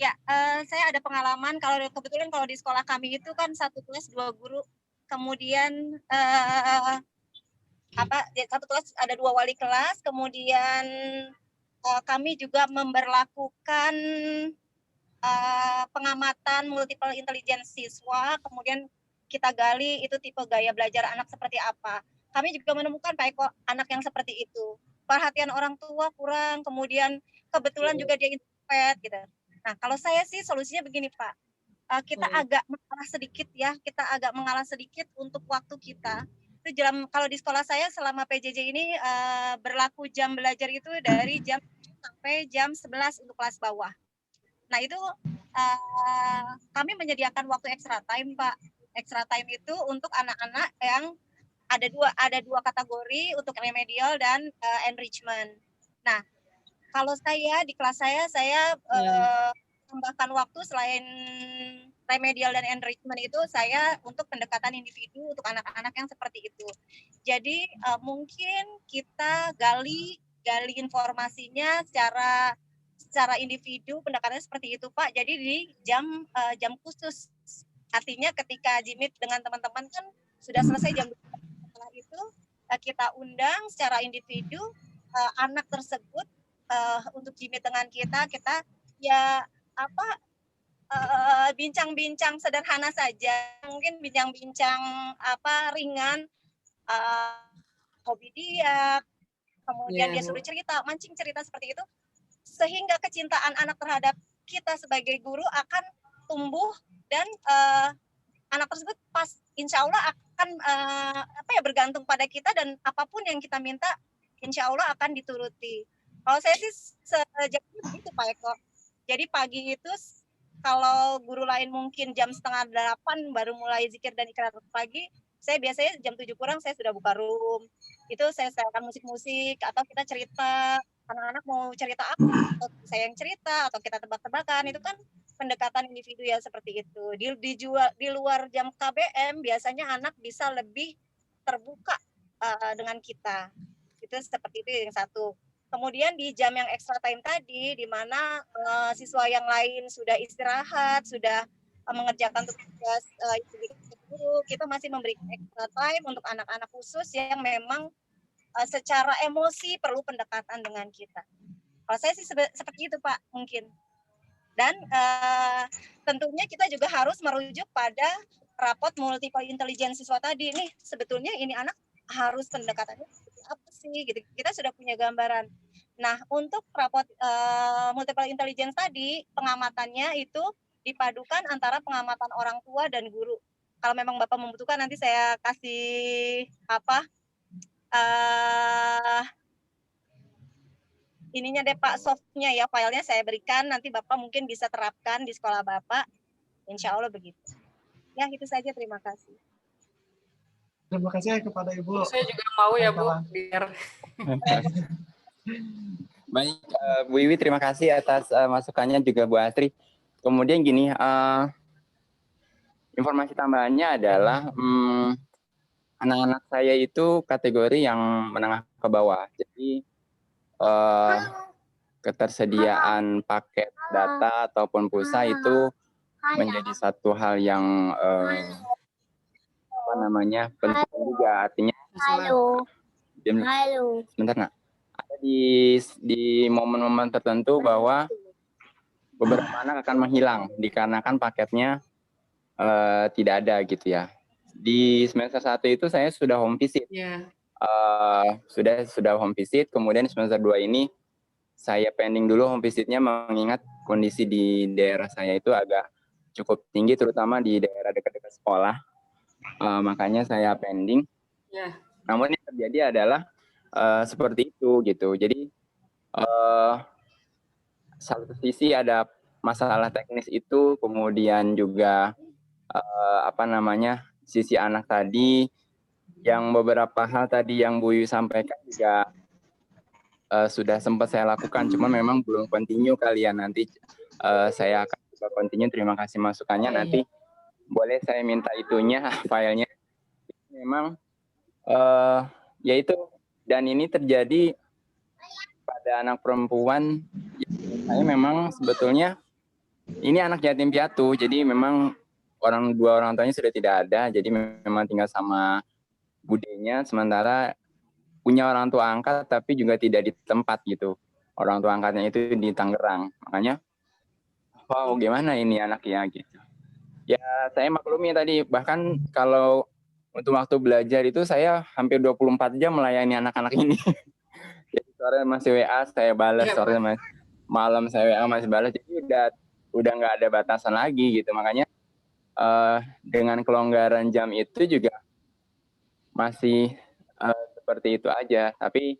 Ya, saya ada pengalaman. Kebetulan kalau di sekolah kami itu kan satu kelas 2 guru. Kemudian satu kelas ada 2 wali kelas. Kemudian kami juga memberlakukan pengamatan multiple intelligence siswa. Kemudian kita gali itu tipe gaya belajar anak seperti apa. Kami juga menemukan Pak Eko anak yang seperti itu. Perhatian orang tua kurang, kemudian kebetulan juga dia introvert gitu. Nah, kalau saya sih solusinya begini Pak. Kita agak mengalah sedikit untuk waktu kita. Itu kalau di sekolah saya selama PJJ ini berlaku jam belajar itu dari jam sampai jam 11 untuk kelas bawah. Nah, itu kami menyediakan waktu extra time, Pak. Extra time itu untuk anak-anak yang ada dua kategori untuk remedial dan enrichment. Nah, kalau saya di kelas saya tambahkan waktu selain remedial dan enrichment itu saya untuk pendekatan individu untuk anak-anak yang seperti itu. Jadi mungkin kita gali informasinya secara individu, pendekatannya seperti itu Pak. Jadi di jam khusus. Artinya ketika jimit dengan teman-teman kan sudah selesai jam 2. Setelah itu kita undang secara individu anak tersebut untuk jimit dengan kita ya bincang-bincang sederhana saja. Mungkin bincang-bincang ringan, hobi dia, kemudian dia suruh cerita, mancing cerita seperti itu, sehingga kecintaan anak terhadap kita sebagai guru akan tumbuh dan anak tersebut insya Allah akan bergantung pada kita dan apapun yang kita minta insya Allah akan dituruti. Kalau saya sih sejak itu begitu Pak Eko. Jadi pagi itu kalau guru lain mungkin jam 7:30 baru mulai zikir dan ikrar pagi, saya biasanya jam 7 kurang saya sudah buka room. Itu saya setelkan musik-musik atau kita cerita, anak-anak mau cerita apa, atau saya yang cerita atau kita tebak-tebakan, itu kan pendekatan individu ya seperti itu. Di luar jam KBM biasanya anak bisa lebih terbuka dengan kita. Itu seperti itu yang satu. Kemudian di jam yang extra time tadi, di mana siswa yang lain sudah istirahat, sudah mengerjakan tugas guru, kita masih memberikan extra time untuk anak-anak khusus yang memang secara emosi perlu pendekatan dengan kita. Kalau saya sih seperti itu Pak, mungkin. Dan tentunya kita juga harus merujuk pada rapot multiple intelligence siswa tadi. Nih sebetulnya ini anak harus pendekatannya seperti apa sih gitu. Kita sudah punya gambaran. Nah, untuk rapot multiple intelligence tadi, pengamatannya itu dipadukan antara pengamatan orang tua dan guru. Kalau memang Bapak membutuhkan nanti saya kasih ininya deh Pak, softnya ya, filenya saya berikan, nanti Bapak mungkin bisa terapkan di sekolah Bapak. Insya Allah begitu. Ya, itu saja, terima kasih. Terima kasih kepada Ibu. Saya juga mau ya Bu, biar Baik, Bu Wiwi terima kasih atas masukannya juga Bu Astri. Kemudian gini, informasi tambahannya adalah anak-anak saya itu kategori yang menengah ke bawah. Jadi ketersediaan paket data ataupun pulsa itu menjadi satu hal yang penting juga. Artinya sebentar nak, ada di momen-momen tertentu bahwa beberapa anak akan menghilang dikarenakan paketnya tidak ada gitu ya. di semester 1 itu saya sudah home visit. Ya. Sudah home visit, kemudian semester 2 ini saya pending dulu home visitnya mengingat kondisi di daerah saya itu agak cukup tinggi, terutama di daerah dekat-dekat sekolah. Makanya saya pending. Ya. Namun yang terjadi adalah seperti itu gitu. Jadi satu sisi ada masalah teknis itu, kemudian juga sisi anak tadi, yang beberapa hal tadi yang Bu Yu sampaikan juga sudah sempat saya lakukan, cuma memang belum continue kali ya. Nanti saya akan coba continue. Terima kasih masukannya. Nanti boleh saya minta itunya, filenya. Memang ya itu, dan ini terjadi pada anak perempuan. Saya memang sebetulnya ini anak yatim piatu, jadi memang dua orang tuanya sudah tidak ada, jadi memang tinggal sama budenya, sementara punya orang tua angkat tapi juga tidak di tempat gitu. Orang tua angkatnya itu di Tangerang. Makanya wow, gimana ini anaknya gitu. Ya saya maklumi tadi, bahkan kalau untuk waktu belajar itu saya hampir 24 jam melayani anak-anak ini. Jadi sore masih WA saya balas, sore malam saya WA masih balas. Jadi udah nggak ada batasan lagi gitu. Makanya dengan kelonggaran jam itu juga masih seperti itu aja. Tapi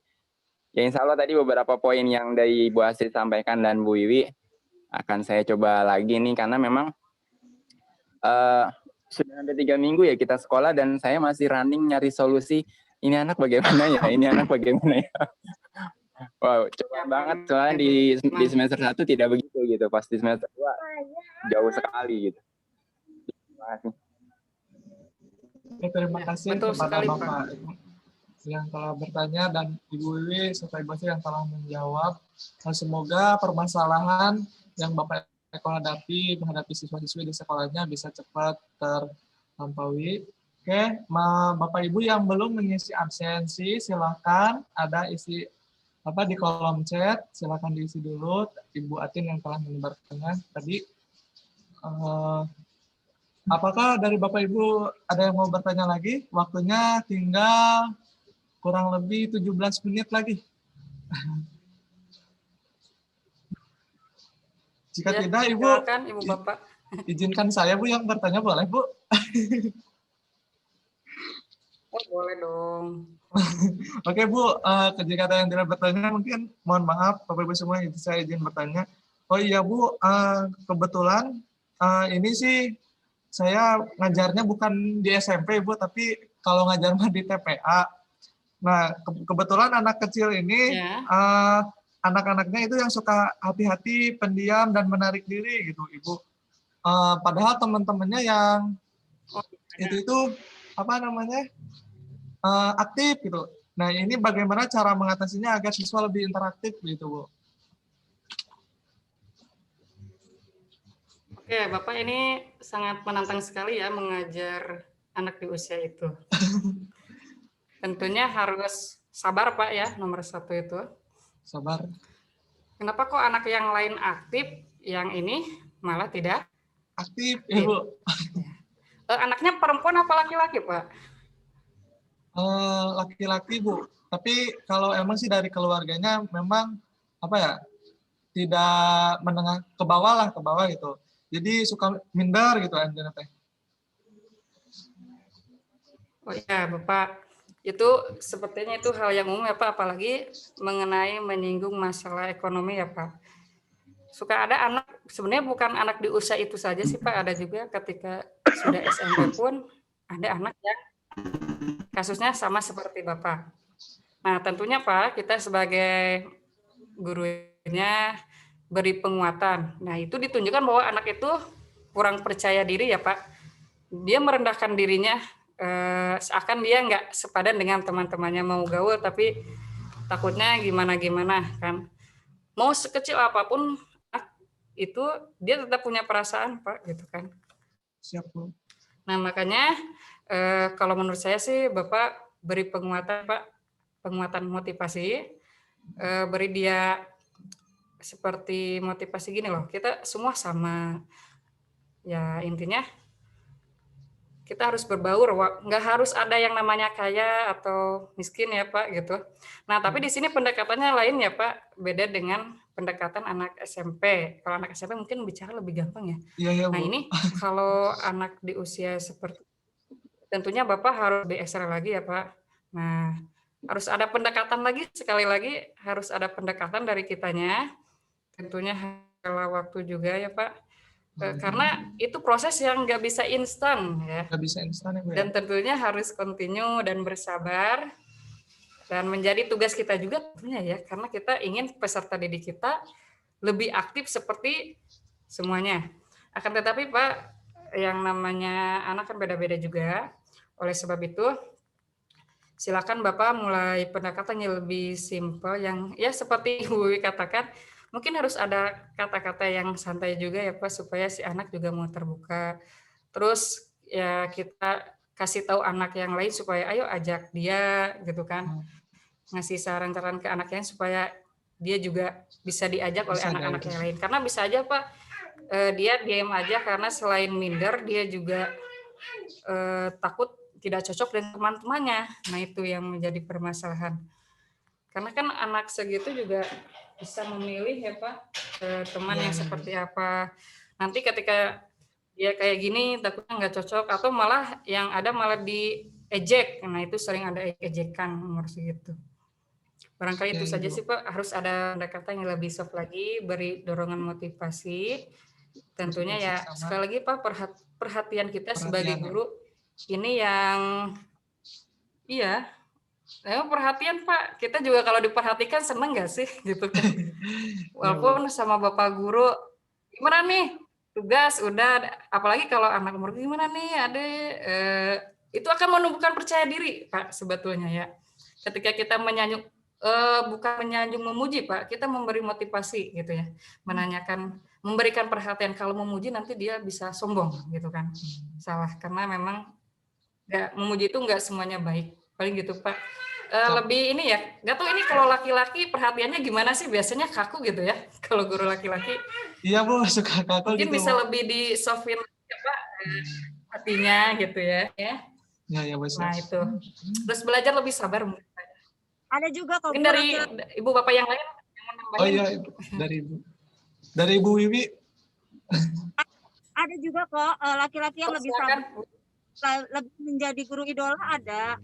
ya insya Allah tadi beberapa poin yang dari Bu Astrid sampaikan dan Bu Wiwi akan saya coba lagi nih, karena memang sudah hampir 3 minggu ya kita sekolah dan saya masih running nyari solusi. Ini anak bagaimana ya? Ini anak bagaimana ya? Wow, coba banget soalnya di semester 1 tidak begitu gitu. Pas di semester 2 jauh sekali gitu. Terima kasih. Terima kasih Betul kepada sekali, Bapak yang telah bertanya dan Ibu Wiwi serta Ibu Astrid yang telah menjawab. Dan semoga permasalahan yang Bapak Eko menghadapi siswa-siswi di sekolahnya bisa cepat terlampaui. Oke, Bapak Ibu yang belum mengisi absensi, silakan ada isi di kolom chat, silakan diisi dulu. Ibu Atin yang telah menyebarkannya tadi. Apakah dari Bapak Ibu ada yang mau bertanya lagi? Waktunya tinggal kurang lebih 17 menit lagi. Jika ya, tidak, Ibu, silakan, Ibu Bapak. Izinkan saya, Bu, yang bertanya, boleh, Bu? Oh, boleh dong. Oke, Bu, jika ada yang tidak bertanya, mungkin mohon maaf, Bapak Ibu semua, saya izin bertanya. Oh iya, Bu, kebetulan ini sih saya ngajarnya bukan di SMP, Bu, tapi kalau ngajar mah di TPA. Nah, kebetulan anak kecil ini, anak-anaknya itu yang suka hati-hati, pendiam, dan menarik diri gitu, Ibu. Padahal teman-temannya yang itu aktif gitu. Nah, ini bagaimana cara mengatasinya agar siswa lebih interaktif gitu, Bu? Oke, Bapak ini sangat menantang sekali ya mengajar anak di usia itu. Tentunya harus sabar, Pak, ya, nomor 1 itu. Sabar. Kenapa kok anak yang lain aktif, yang ini malah tidak aktif, Ibu? Anaknya perempuan apa laki-laki, Pak? Laki-laki, Bu. Tapi kalau emang sih dari keluarganya memang tidak menengah ke bawah gitu. Jadi suka minder gitu anjana teh. Oh ya, Bapak. Itu sepertinya itu hal yang umum ya, Pak, apalagi mengenai menyinggung masalah ekonomi ya, Pak. Suka ada anak, sebenarnya bukan anak di usia itu saja sih, Pak, ada juga ketika sudah SMP pun ada anak yang kasusnya sama seperti Bapak. Nah, tentunya Pak, kita sebagai gurunya beri penguatan. Nah, itu ditunjukkan bahwa anak itu kurang percaya diri ya Pak. Dia merendahkan dirinya, seakan dia nggak sepadan dengan teman-temannya, mau gaul tapi takutnya gimana-gimana kan. Mau sekecil apapun itu dia tetap punya perasaan Pak gitu kan. Siap, Bu. Nah, makanya kalau menurut saya sih Bapak beri penguatan Pak, penguatan motivasi, beri dia seperti motivasi gini loh, kita semua sama. Ya intinya kita harus berbaur, nggak harus ada yang namanya kaya atau miskin ya Pak gitu. Nah tapi di sini pendekatannya lain ya Pak, beda dengan pendekatan anak SMP. Kalau anak SMP mungkin bicara lebih gampang ya. Iya, iya, Nah Bu. ini kalau anak di usia seperti, tentunya Bapak harus lebih ekstra lagi ya Pak. Nah harus ada pendekatan lagi, sekali lagi harus ada pendekatan dari kitanya, tentunya kalau waktu juga ya Pak. Karena itu proses yang nggak bisa instan ya. Nggak bisa instan ya, Bu, ya? Dan tentunya harus continue dan bersabar. Dan menjadi tugas kita juga tentunya ya, karena kita ingin peserta didik kita lebih aktif seperti semuanya. Akan tetapi Pak, yang namanya anak kan beda-beda juga. Oleh sebab itu, silakan Bapak mulai pendekatannya lebih simpel, yang ya seperti Ibu Wiwi katakan, mungkin harus ada kata-kata yang santai juga ya Pak, supaya si anak juga mau terbuka. Terus ya kita kasih tahu anak yang lain supaya ayo ajak dia gitu kan. Ngasih saran-saran ke anak yang supaya dia juga bisa diajak oleh Bisa anak-anak diajak. yang lain. Karena bisa aja Pak, dia diam aja karena selain minder, dia juga takut tidak cocok dengan teman-temannya. Nah itu yang menjadi permasalahan. Karena kan anak segitu juga bisa memilih ya Pak, teman yang seperti apa. Nanti ketika dia kayak gini takutnya nggak cocok, atau malah yang ada malah diejek. Nah itu sering ada ejekan umur segitu. Barangkali itu saja sih Pak, harus ada pendekatan yang lebih soft lagi, beri dorongan motivasi. Tentunya ya sekali lagi Pak, perhatian kita sebagai guru ini yang iya. Perhatian Pak, kita juga kalau diperhatikan seneng nggak sih gitu kan? Walaupun sama Bapak guru, gimana nih tugas udah, apalagi kalau anak umur gimana nih adek, itu akan menumbuhkan percaya diri Pak sebetulnya ya. Ketika kita menyanjung, bukan menyanjung memuji Pak, kita memberi motivasi gitu ya, menanyakan, memberikan perhatian. Kalau memuji nanti dia bisa sombong gitu kan, salah, karena memang memuji itu nggak semuanya baik, paling gitu Pak. Lebih ini ya, nggak tahu ini kalau laki-laki perhatiannya gimana sih, biasanya kaku gitu ya kalau guru laki-laki. Iya Bu, suka kaku mungkin gitu. Bisa lebih di softin ya Pak, hatinya gitu ya. Ya, ya Bu. Nah itu, terus belajar lebih sabar. Ada juga kok Mungkin Bu, dari ibu bapak yang lain yang menambahin. Oh iya, dari Ibu Wiwi. Ada juga kok laki-laki yang lebih sabar, lebih menjadi guru idola ada.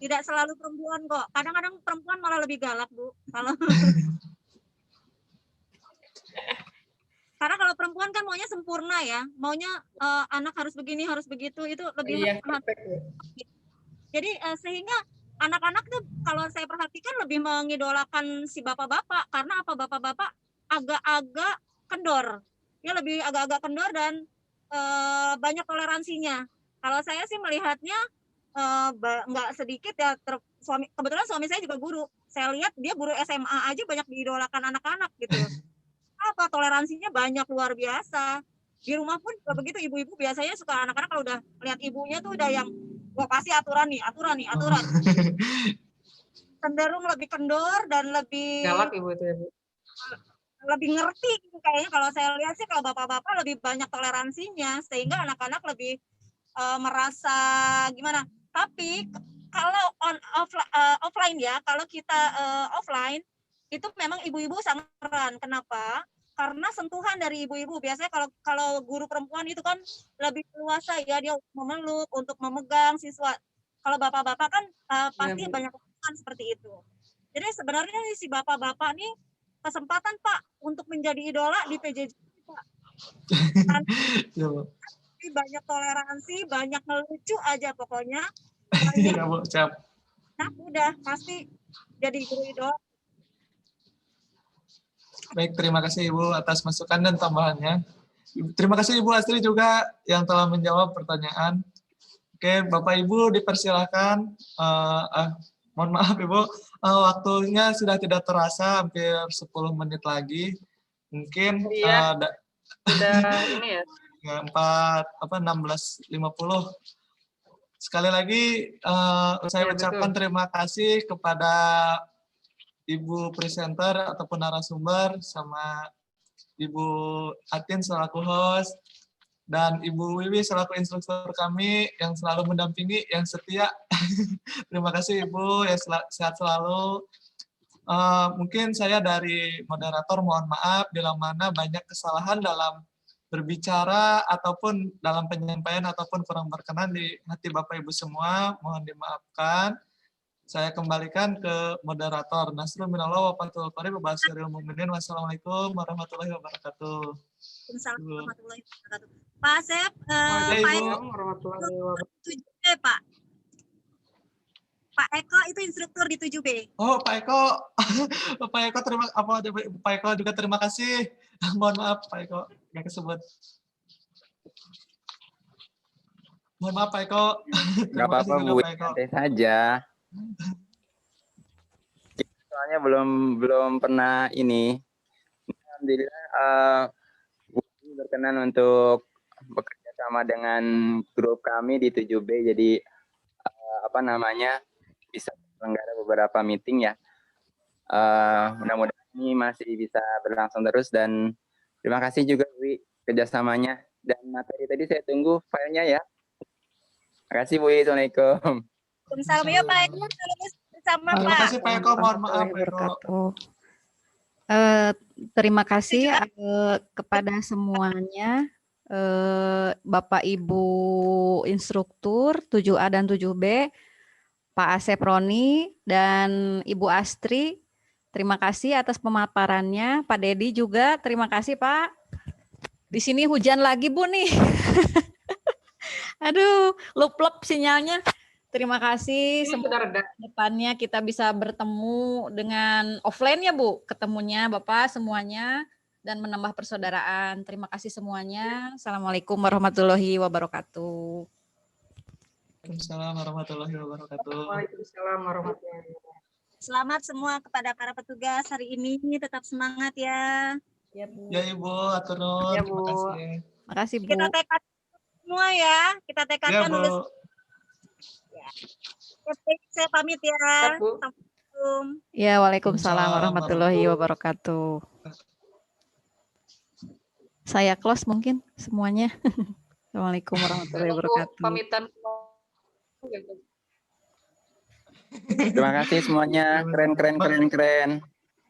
Tidak selalu perempuan kok. Kadang-kadang perempuan malah lebih galak Bu. Karena kalau perempuan kan maunya sempurna ya, maunya anak harus begini, harus begitu, itu lebih. Jadi sehingga anak-anak tuh kalau saya perhatikan lebih mengidolakan si bapak-bapak, karena apa, bapak-bapak agak-agak kendor. Dia lebih agak-agak kendor dan banyak toleransinya. Kalau saya sih melihatnya nggak sedikit ya, kebetulan suami saya juga guru. Saya lihat dia guru SMA aja banyak diidolakan anak-anak gitu. Apa, toleransinya banyak, luar biasa. Di rumah pun begitu, ibu-ibu biasanya suka anak-anak kalau udah lihat ibunya tuh udah yang gua kasih aturan. Cenderung lebih kendor dan lebih galak ibu itu ya Bu. Lebih ngerti kayaknya. Kalau saya lihat sih kalau bapak-bapak lebih banyak toleransinya, sehingga anak-anak lebih merasa gimana. Tapi kalau offline ya, kalau kita offline itu memang ibu-ibu sangat keren. Kenapa? Karena sentuhan dari ibu-ibu. Biasanya kalau guru perempuan itu kan lebih luasa ya, dia memeluk, untuk memegang siswa. Kalau bapak-bapak kan pasti banyak lakukan seperti itu. Jadi sebenarnya si bapak-bapak nih kesempatan Pak untuk menjadi idola di PJJ Pak. Banyak toleransi, banyak ngelucu aja pokoknya. Iya Bu, siap. Nah udah pasti jadi guru idola. Baik, terima kasih Ibu atas masukan dan tambahannya. Terima kasih Ibu Astri juga yang telah menjawab pertanyaan. Oke, Bapak Ibu dipersilakan. Mohon maaf Ibu, waktunya sudah tidak terasa, hampir 10 menit lagi. Mungkin sudah ini ya. 16.50. Sekali lagi saya ucapkan terima kasih kepada Ibu presenter ataupun narasumber, sama Ibu Atin selaku host, Dan Ibu Wiwi selaku instruktur kami yang selalu mendampingi, yang setia. Terima kasih Ibu, ya sehat selalu. Mungkin saya dari moderator mohon maaf bila mana banyak kesalahan dalam berbicara ataupun dalam penyampaian ataupun kurang berkenan di hati Bapak Ibu semua, mohon dimaafkan. Saya kembalikan ke moderator. Nasrul minallah wa fatul qarib wa basyiril mu'minin. Wassalamualaikum warahmatullahi wabarakatuh. Waalaikumsalam Ibu. warahmatullahi wabarakatuh. Pak Asep, Pak Waalaikumsalam warahmatullahi wabarakatuh. 7B, Pak. Pak Eko itu instruktur di 7B. Oh, Pak Eko. Pak Eko Pak Eko juga terima kasih. Mohon maaf Pak Eko nggak kesebut. Mohon maaf Pak Eko. Nggak Terima kasih apa-apa juga Bu, Pak Eko. santai saja. Soalnya belum pernah ini. Alhamdulillah Bu berkenan untuk bekerja sama dengan grup kami di 7B. Jadi bisa menyelenggara beberapa meeting ya. Mudah-mudahan ini masih bisa berlangsung terus dan terima kasih juga Wi kerjasamanya dan materi tadi saya tunggu filenya ya. Terima kasih Bu. Assalamualaikum. Waalaikumsalam ya Pak Eko. Bersama Terima Pak. kasih Pak Eko, mohon maaf Pak Eko. Terima kasih kepada semuanya, Bapak Ibu instruktur 7A dan 7B, Pak Asep Roni dan Ibu Astri. Terima kasih atas pemaparannya. Pak Dedi juga terima kasih Pak. Di sini hujan lagi Bu nih. Aduh, lup-lup sinyalnya. Terima kasih. Ini sudah reda. Depannya kita bisa bertemu dengan offline ya Bu, ketemunya Bapak semuanya dan menambah persaudaraan. Terima kasih semuanya. Assalamualaikum warahmatullahi wabarakatuh. Waalaikumsalam warahmatullahi wabarakatuh. Waalaikumsalam warahmatullahi wabarakatuh. Selamat semua kepada para petugas hari ini. Tetap semangat ya. Ya Bu. Ya Ibu, atur nuhun. Ya, Terima Bu. kasih. Makasih Bu. Kita tekad semua ya. Kita Ya tekadkan Bu. lulus. Saya pamit ya. Ya, Bu. Assalamualaikum. Ya, Waalaikumsalam warahmatullahi wabarakatuh. Saya close mungkin semuanya. Assalamualaikum warahmatullahi wabarakatuh. Pamitan. Terima kasih semuanya. Keren.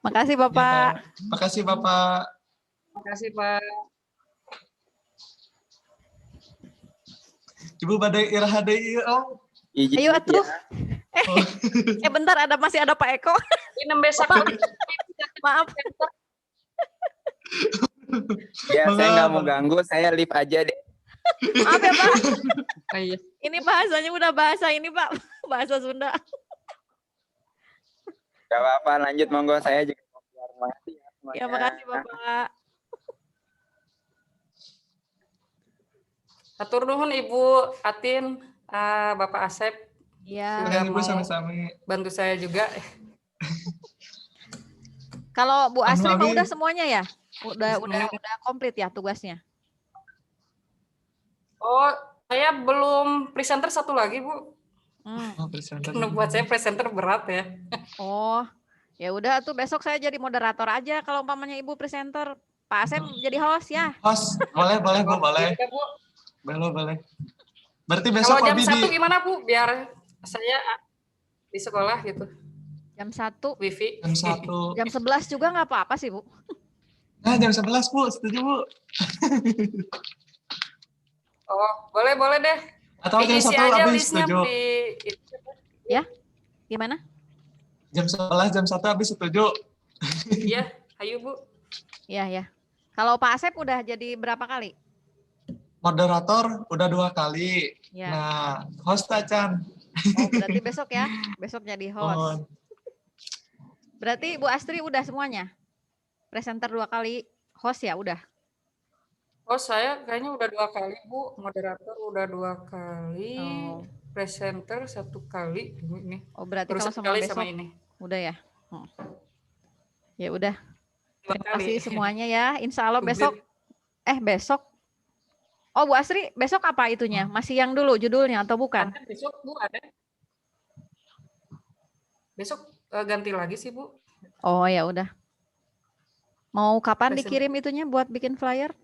Makasih Bapak. Ya, makasih Bapak. Terima kasih Pak. Ibu badai iraha deui Om. Izin Ayo ya. atuh. Bentar masih ada Pak Eko. Ini besok. Maaf. Ya, saya nggak mau ganggu. Saya live aja deh. Maaf ya Pak. Iya. Ini bahasanya udah bahasa ini Pak. Bahasa Sunda. Gak apa-apa, lanjut monggo. Saya juga mau keluar. Makasih ya semuanya. Ya makasih Bapak. Atur nuhun Ibu Atin, Bapak Asep. Iya. Sudah Ibu mau sami-sami. bantu saya juga. Kalau Bu Astri mah Amin. udah semuanya ya? Udah Semuanya. komplit ya tugasnya? Oh, saya belum presenter satu lagi Bu. Oh, presenter. Karena buat saya presenter berat ya. Oh, ya udah tuh besok saya jadi moderator aja kalau umpamanya Ibu presenter. Pak Asep jadi host ya. Host, boleh Bu, boleh. Ya, Bu. Boleh. Berarti besok Kalau jam Abi 1 gimana Bu? Biar saya di sekolah gitu. Jam 1, Wifi. jam 1. jam 11 juga nggak apa-apa sih Bu. Nah, jam 11 Bu, setuju Bu. Oh, boleh deh. Atau jam Diisi 1 aja Abi listnya setuju. di Ya, gimana? Jam 11, jam 1 Abi setuju. Iya, ayo Bu. Ya. Kalau Pak Asep udah jadi berapa kali? Moderator udah 2 kali. Ya. Nah, host Acan. Oh, berarti besok ya. Besok jadi host. Mohon. Berarti Bu Astri udah semuanya? Presenter 2 kali, host ya udah? Oh, saya kayaknya udah 2 kali Bu. Moderator udah 2 kali. Oh. Presenter 1 kali ini. Oh berarti Terus kalau sama sekali besok sama ini. udah ya? Ya udah. 2 Terima kali. kasih semuanya ya. Insya Allah Publik. besok. Oh Bu Astri, besok apa itunya? Masih yang dulu judulnya atau bukan? Ada besok Bu, ada. Besok ganti lagi sih Bu. Oh ya udah. Mau kapan Present- dikirim itunya buat bikin flyer?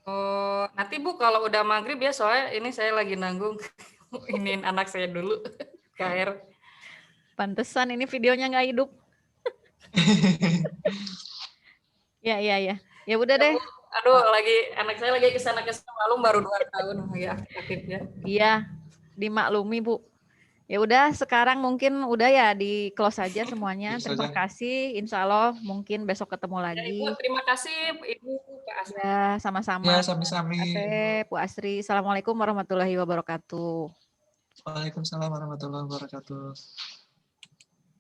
Oh, nanti Bu kalau udah maghrib ya, soalnya ini saya lagi nanggung iniin anak saya dulu, KR. Pantesan ini videonya nggak hidup. Ya, ya, ya. Ya udah Ya, deh. Bu. Aduh, anak saya lagi kesana malum baru 2 tahun ya aktifnya. Iya, dimaklumi, Bu. Ya udah, sekarang mungkin udah ya di close aja semuanya. Close Terima aja. kasih. Insya Allah mungkin besok ketemu Ya, Ibu, lagi. terima kasih Ibu Pak Asri. Ya, sama-sama. Ya, Bu sami-sami. Asep, Bu Astri. Assalamualaikum warahmatullahi wabarakatuh. Waalaikumsalam warahmatullahi wabarakatuh.